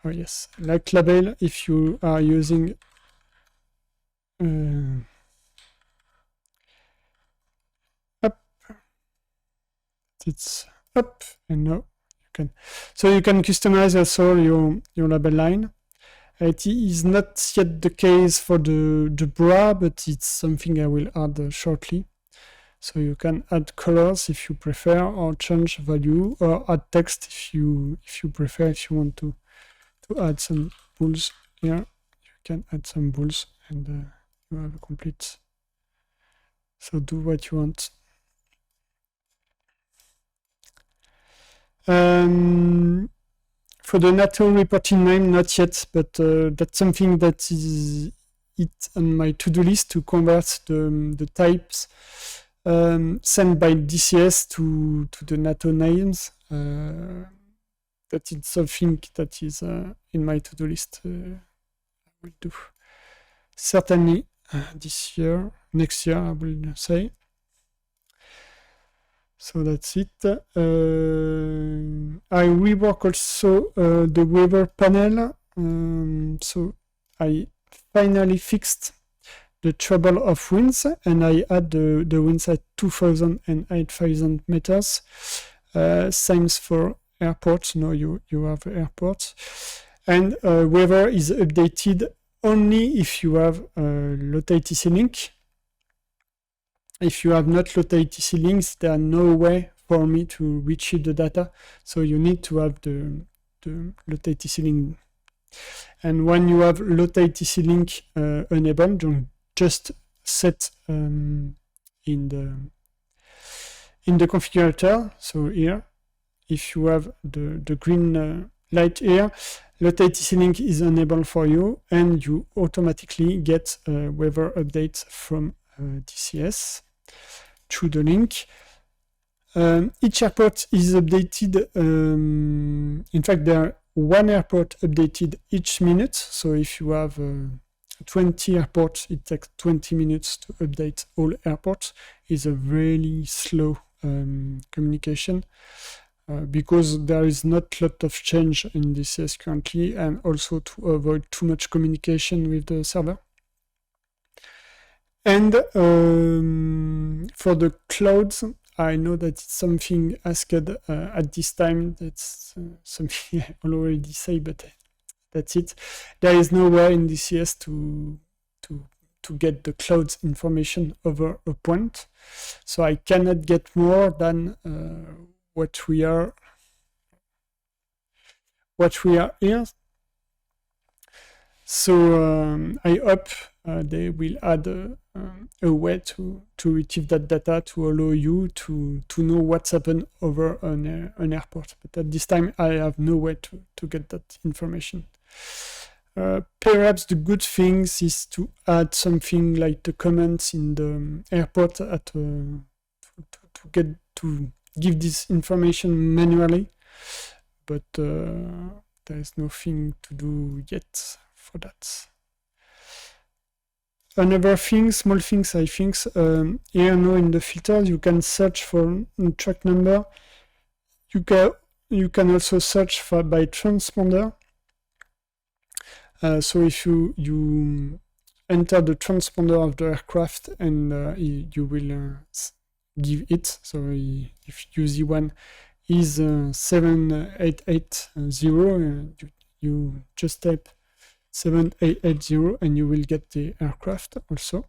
Oh yes, like label if you are using up, it's up, and now you can. So you can customize also your label line. It is not yet the case for the bra, but it's something I will add shortly. So you can add colors if you prefer, or change value, or add text if you prefer. If you want to add some bulls here, you can add some bulls, and you have a complete. So do what you want. For the NATO reporting name, not yet, but that's something that is on my to-do list, to convert the types sent by DCS to the NATO names. That is something that is in my to-do list. I will do certainly this year, next year, I will say. So that's it. I rework also the weather panel. So I finally fixed the trouble of winds, and I add the winds at 2,000 and 8,000 meters. Same for airports. Now you have airports. And weather is updated only if you have LotAtc link. If you have not LotAtc links, there are no way for me to retrieve the data. So you need to have the LotAtc link. And when you have LotAtc link enabled, don't just set in the configurator. So here, if you have the green light here, LotAtc link is enabled for you, and you automatically get a weather update from DCS through the link. Each airport is updated. In fact, there are one airport updated each minute. So if you have 20 airports, it takes 20 minutes to update all airports. It's a really slow communication because there is not a lot of change in DCS currently, and also to avoid too much communication with the server. And for the clouds, I know that it's something asked at this time. That's something I already say, but that's it. There is no way in DCS to get the clouds information over a point. So I cannot get more than what we are here. So I hope they will add a way to retrieve that data to allow you to know what's happened over an airport. But at this time, I have no way to get that information. Perhaps the good thing is to add something like the comments in the airport to give this information manually, but there is nothing to do yet for that. Another thing, small things, I think, here now in the filters, you can search for track number. You can also search for by transponder. So if you enter the transponder of the aircraft, and you will give it. So if UZ1 is 7880, you just type 7880 and you will get the aircraft also.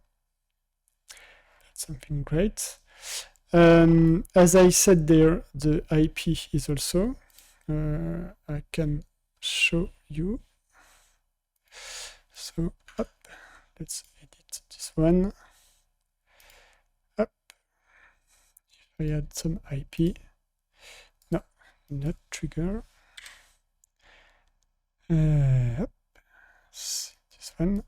That's something great. As I said there, the IP is also. I can show you. So up, let's edit this one. Up. If I add some IP, no, not trigger. Up. This one.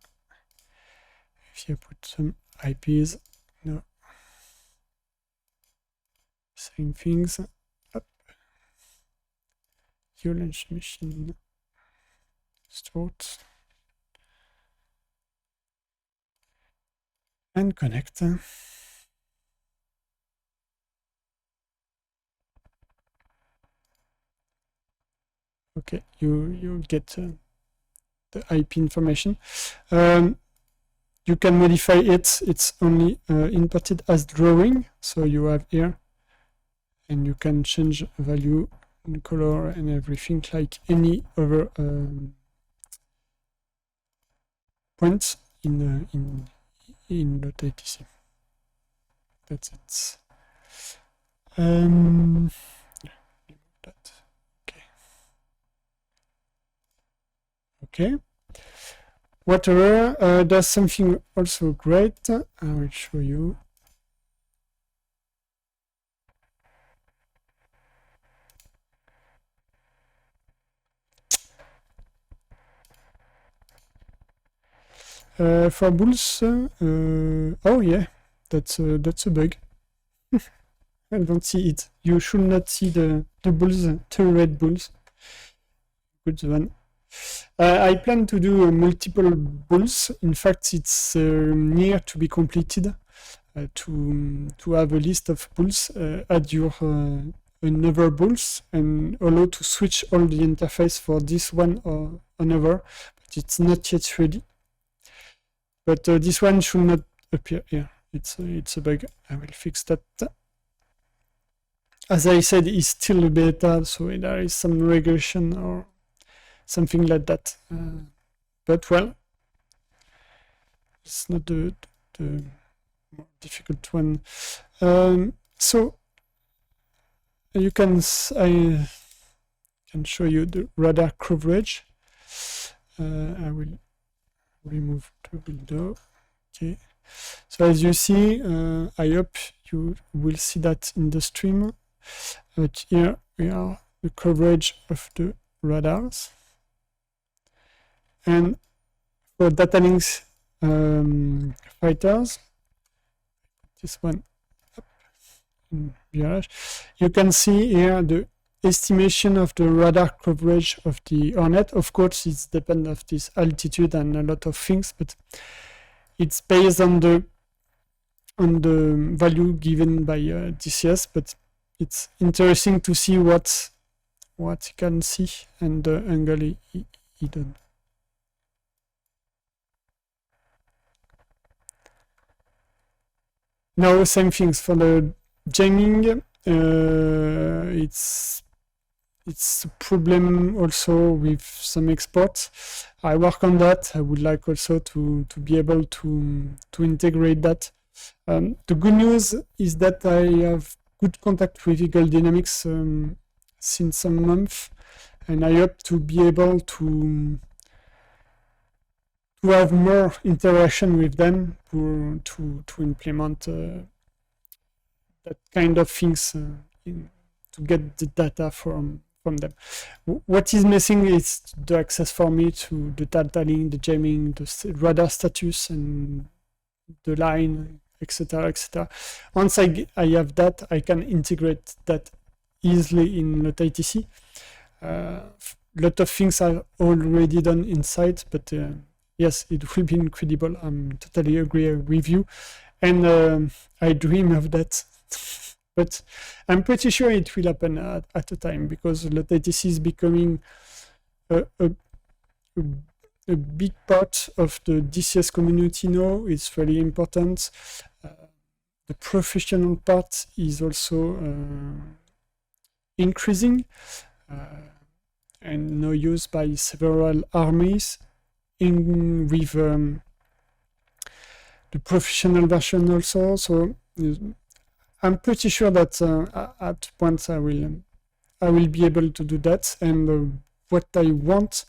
If you put some IPs, no, same things. Up. Your launch machine. Start. And connect. Okay, you get the IP information. You can modify it. It's only inputted as drawing, so you have here, and you can change value and color and everything like any other points in LotAtc. That's it. That. Okay. Whatever. There's something also great. I will show you. For bulls, oh yeah, that's a bug. I don't see it. You should not see the bulls, two red bulls. Good one. I plan to do multiple bulls. In fact, it's near to be completed. To have a list of bulls, add your another bulls, and allow to switch all the interface for this one or another. But it's not yet ready. But this one should not appear here. It's a bug. I will fix that. As I said, it's still a beta, so there is some regression or something like that. But well, it's not the more difficult one. So you can I can show you the radar coverage. I will remove the window. Okay. So as you see, I hope you will see that in the stream. But here we are the coverage of the radars. And for data links fighters, this one, you can see here the estimation of the radar coverage of the Hornet. Of course, it depends of this altitude and a lot of things, but it's based on the value given by DCS. But it's interesting to see what you can see and the angle he done. Now, same things for the jamming. It's a problem also with some exports. I work on that. I would like also to be able to integrate that. The good news is that I have good contact with Eagle Dynamics since some months, and I hope to be able to have more interaction with them to implement that kind of things to get the data from them. What is missing is the access for me to the data link, the jamming, the radar status, and the line, etc., etc. Once I have that, I can integrate that easily in LotAtc. A lot of things are already done inside, but yes, it will be incredible. I'm totally agree with you, and I dream of that. But I'm pretty sure it will happen at a time, because LotAtc is becoming a big part of the DCS community now. It's really important. The professional part is also increasing and now used by several armies with the professional version also. So I'm pretty sure that at once I will be able to do that. And what I want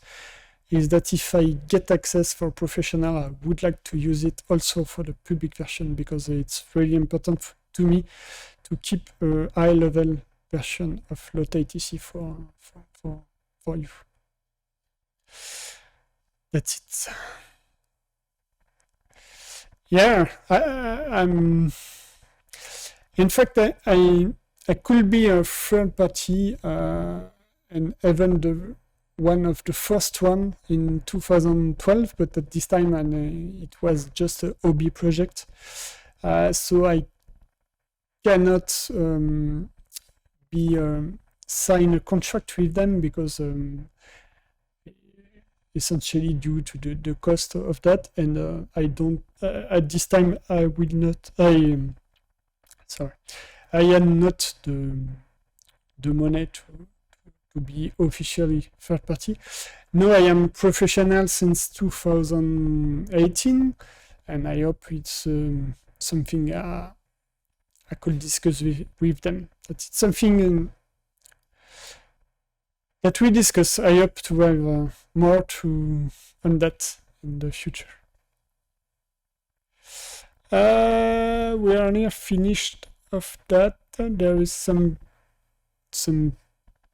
is that if I get access for professional, I would like to use it also for the public version, because it's really important to me to keep a high level version of LotAtc for you. That's it. Yeah, I'm. In fact, I could be a third party, and even one of the first one in 2012, but at this time it was just a hobby project, so I cannot sign a contract with them, because essentially due to the cost of that, and I don't at this time I will not. I had not the money to be officially third party. Now I am professional since 2018, and I hope it's something I could discuss with them. That's something that we discuss. I hope to have more on that in the future. We are near finished of that. There is some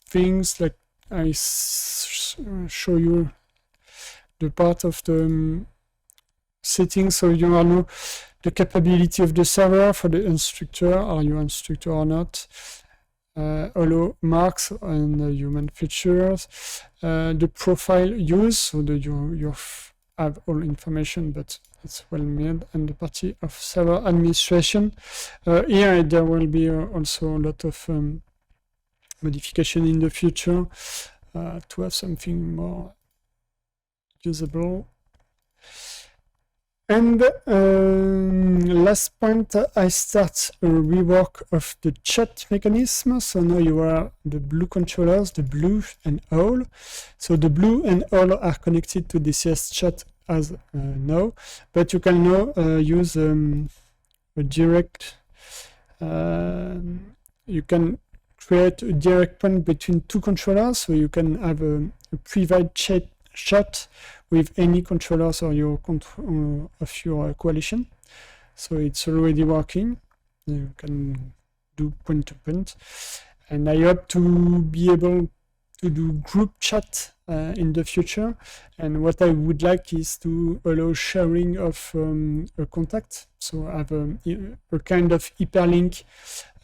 things like I show you the part of the settings, so you know the capability of the server for the instructor. Are you instructor or not? Allow marks and human features. The profile use, so that you have all information, but it's well made, and the party of server administration. Here there will be also a lot of modification in the future to have something more usable. And last point, I start a rework of the chat mechanism. So now you are the blue controllers, the blue and all. So the blue and all are connected to DCS chat as now, but you can now use a direct. You can create a direct point between two controllers, so you can have a private chat with any controllers or your of your coalition. So it's already working. You can do point to point, and I hope to be able do group chat in the future, and what I would like is to allow sharing of a contact. So I have a kind of hyperlink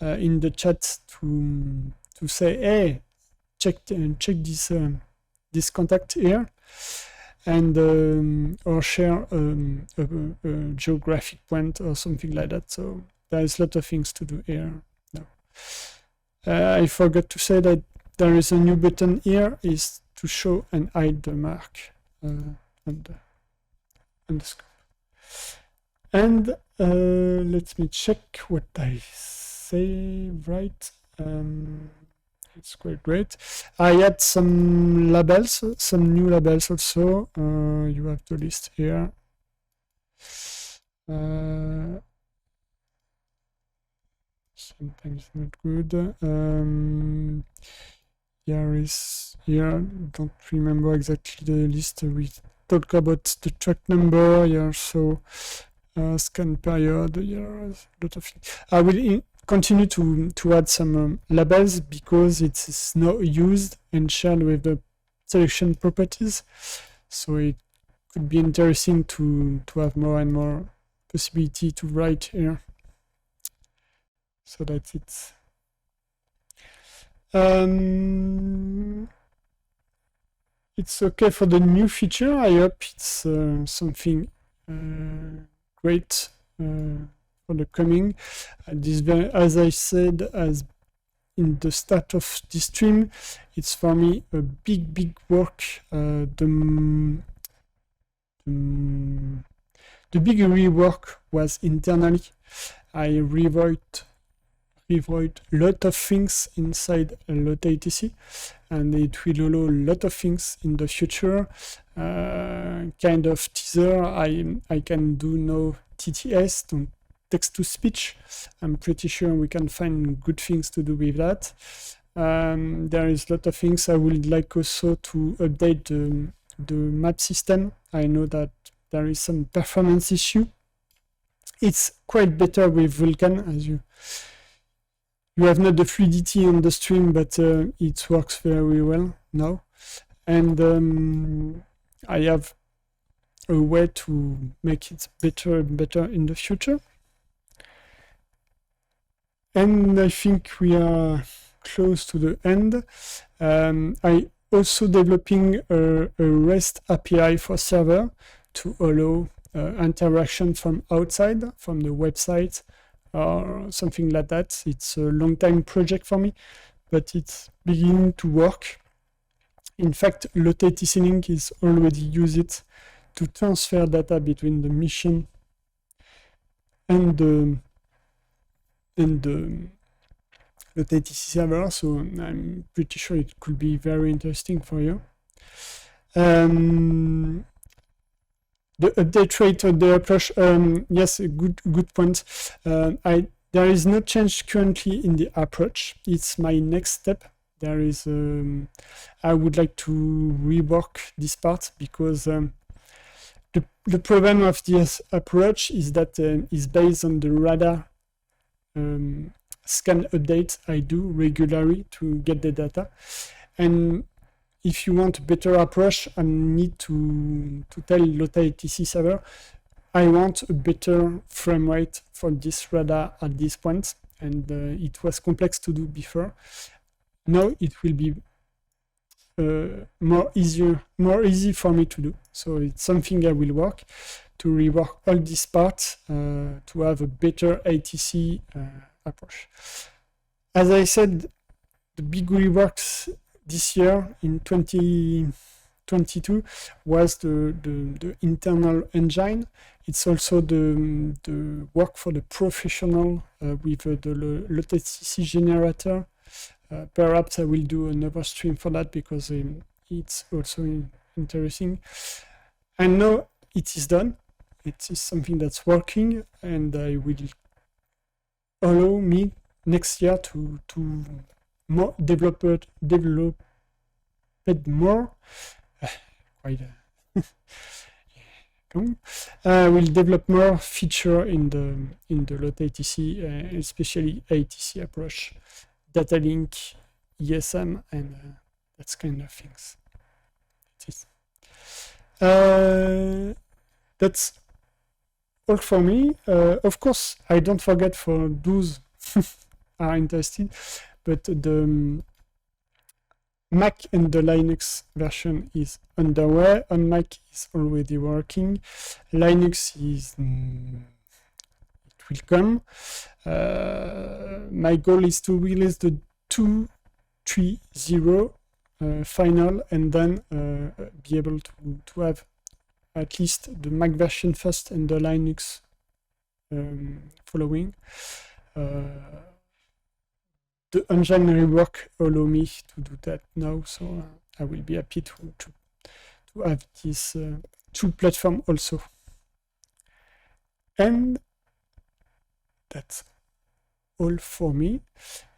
in the chat to say, hey, check this contact here, and or share a geographic point or something like that. So there's a lot of things to do here now. I forgot to say that there is a new button here, is to show and hide the mark on the scope. And let me check what I say right. It's quite great. I add some labels, some new labels also. You have the list here. Sometimes not good. Here, don't remember exactly the list. We talk about the track number here, so scan period, here, a lot of things. I will continue to add some labels because it is not used and shared with the selection properties. So it could be interesting to have more and more possibility to write here. So that's it. It's okay for the new feature. I hope it's something great for the coming. As I said, as in the start of this stream, it's for me a big work. The big rework was internally. I rewrote a lot of things inside LotAtc, and it will allow a lot of things in the future. Kind of teaser, I can do now TTS, text to speech. I'm pretty sure we can find good things to do with that. There is a lot of things. I would like also to update the map system. I know that there is some performance issue. It's quite better with Vulkan, as you have not the fluidity on the stream, but it works very well now. And I have a way to make it better and better in the future. And I think we are close to the end. I also developing a REST API for server to allow interaction from outside, from the website or something like that. It's a long time project for me, but it's beginning to work. In fact, LotAtc Link is already used it to transfer data between the mission and the LotAtc server, so I'm pretty sure it could be very interesting for you. The update rate of the approach, yes, a good point. There is no change currently in the approach. It's my next step. There is, I would like to rework this part because the problem of this approach is that it's based on the radar scan update I do regularly to get the data. And if you want a better approach, I need to tell LotAtc server, I want a better frame rate for this radar at this point. And it was complex to do before. Now it will be more easy for me to do. So it's something I will work to rework all these parts to have a better ATC approach. As I said, the big reworks this year in 2022 was the internal engine. It's also the work for the professional with the LotAtc generator. Perhaps I will do another stream for that because it's also interesting. And now it is done. It is something that's working, and I will allow me next year to more develop it more. Quite. Will develop more feature in the LotAtc, especially ATC approach, data link, ESM, and That's kind of things. It is. That's all for me. Of course, I don't forget for those are interested, but the Mac and the Linux version is underway. On Mac is already working. Linux is it will come. My goal is to release the 2.3.0 final, and then be able to have at least the Mac version first and the Linux following. The engine rework allow me to do that now, so I will be happy to have this two platform also. And that's all for me.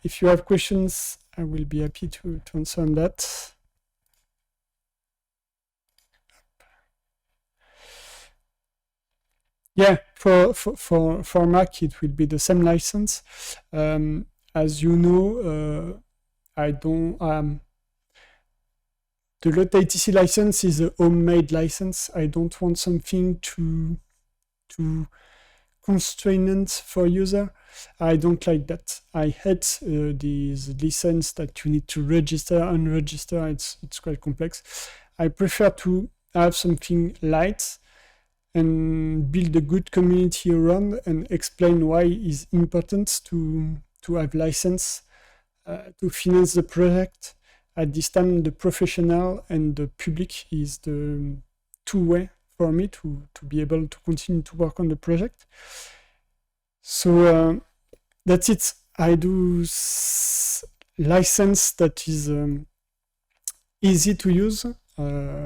If you have questions, I will be happy to answer on that. Yeah, for Mac, it will be the same license. As you know, I don't. The LotAtc license is a homemade license. I don't want something too constrained for user. I don't like that. I hate these license that you need to register, unregister. It's quite complex. I prefer to have something light and build a good community around and explain why it's important to have license to finance the project. At this time, the professional and the public is the two-way for me to be able to continue to work on the project. So that's it. I do license that is easy to use.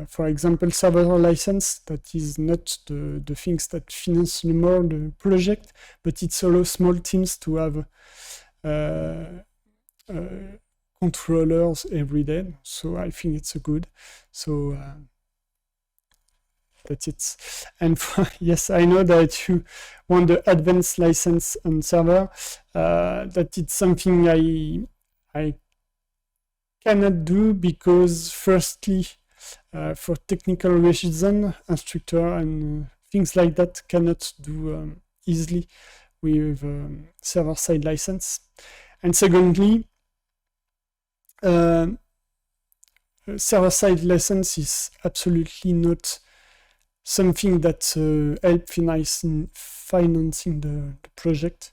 For example, server license, that is not the things that finance more the project, but it allows small teams to have controllers every day. So I think it's a good. So that's it. And yes, I know that you want the advanced license on server. That it's something I cannot do because firstly, for technical reason, instructor and things like that cannot do easily with server-side license. And secondly, server-side license is absolutely not something that help financing the project.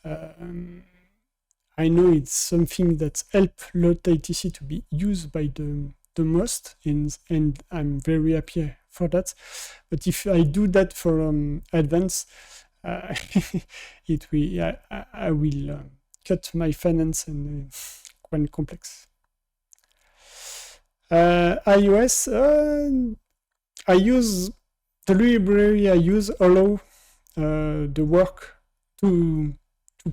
I know it's something that help LotAtc to be used by the most, and I'm very happy for that. But if I do that for advance, it will I will cut my finance and quite complex. iOS, I use the library I use allow the work to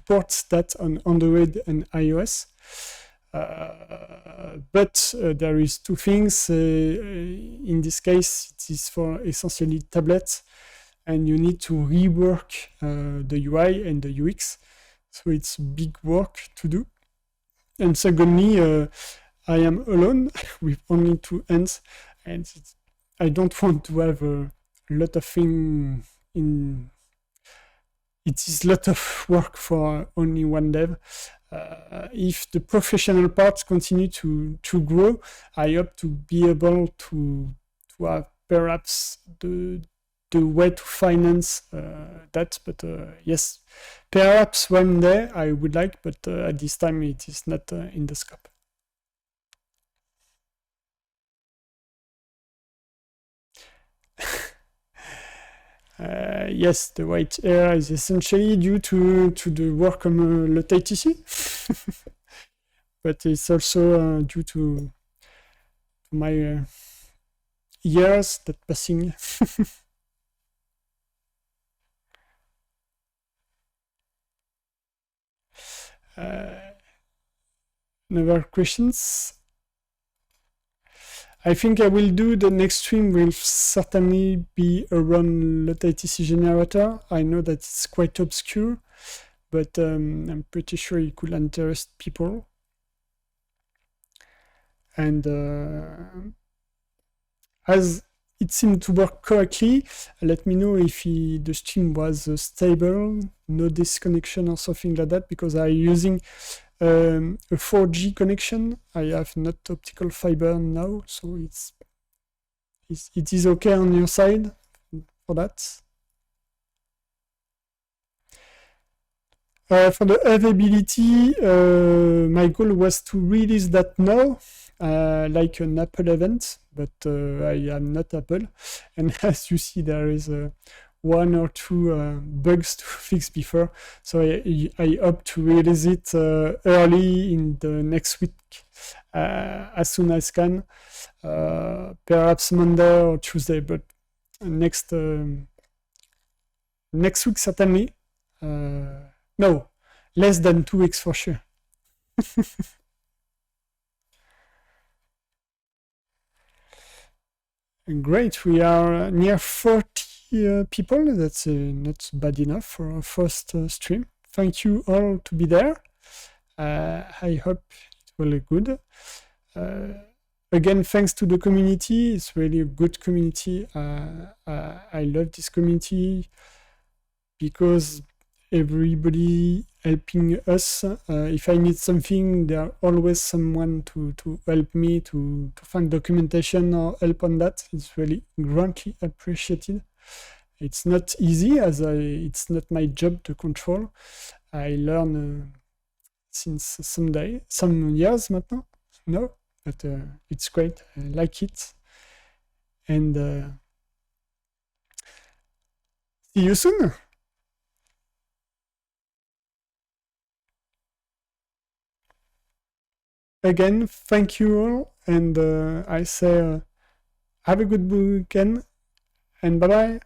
port that on Android and iOS. But there is two things. In this case, it is for essentially tablets, and you need to rework the UI and the UX. So it's big work to do. And secondly, I am alone with only two hands, and I don't want to have a lot of things in. It is a lot of work for only one dev. If the professional parts continue to grow, I hope to be able to have perhaps the way to finance that. But yes, perhaps one day I would like, but at this time it is not in the scope. Yes, the white hair is essentially due to the work on LotAtc, but it's also due to my years that passing. Another questions? I think I will do the next stream will certainly be around LotAtc generator. I know that it's quite obscure, but I'm pretty sure it could interest people. and as it seemed to work correctly, let me know if the stream was stable, no disconnection or something like that, because I'm using a 4G connection. I have not optical fiber now, so it is okay on your side for that. For the availability, my goal was to release that now, like an Apple event, but I am not Apple. And as you see, there is one or two bugs to fix before. So I hope to release it early in the next week, as soon as I can. Perhaps Monday or Tuesday, but next week certainly. No, less than 2 weeks for sure. Great, we are near 40 people. That's not bad enough for our first stream. Thank you all to be there. I hope it will be good. Again, thanks to the community. It's really a good community. I love this community because everybody helping us. If I need something, there always someone to help me to find documentation or help on that. It's really greatly appreciated. It's not easy as it's not my job to control. I learn since some years maintenant. No, but it's great. I like it. And see you soon. Again, thank you all, and I say have a good weekend, and bye-bye.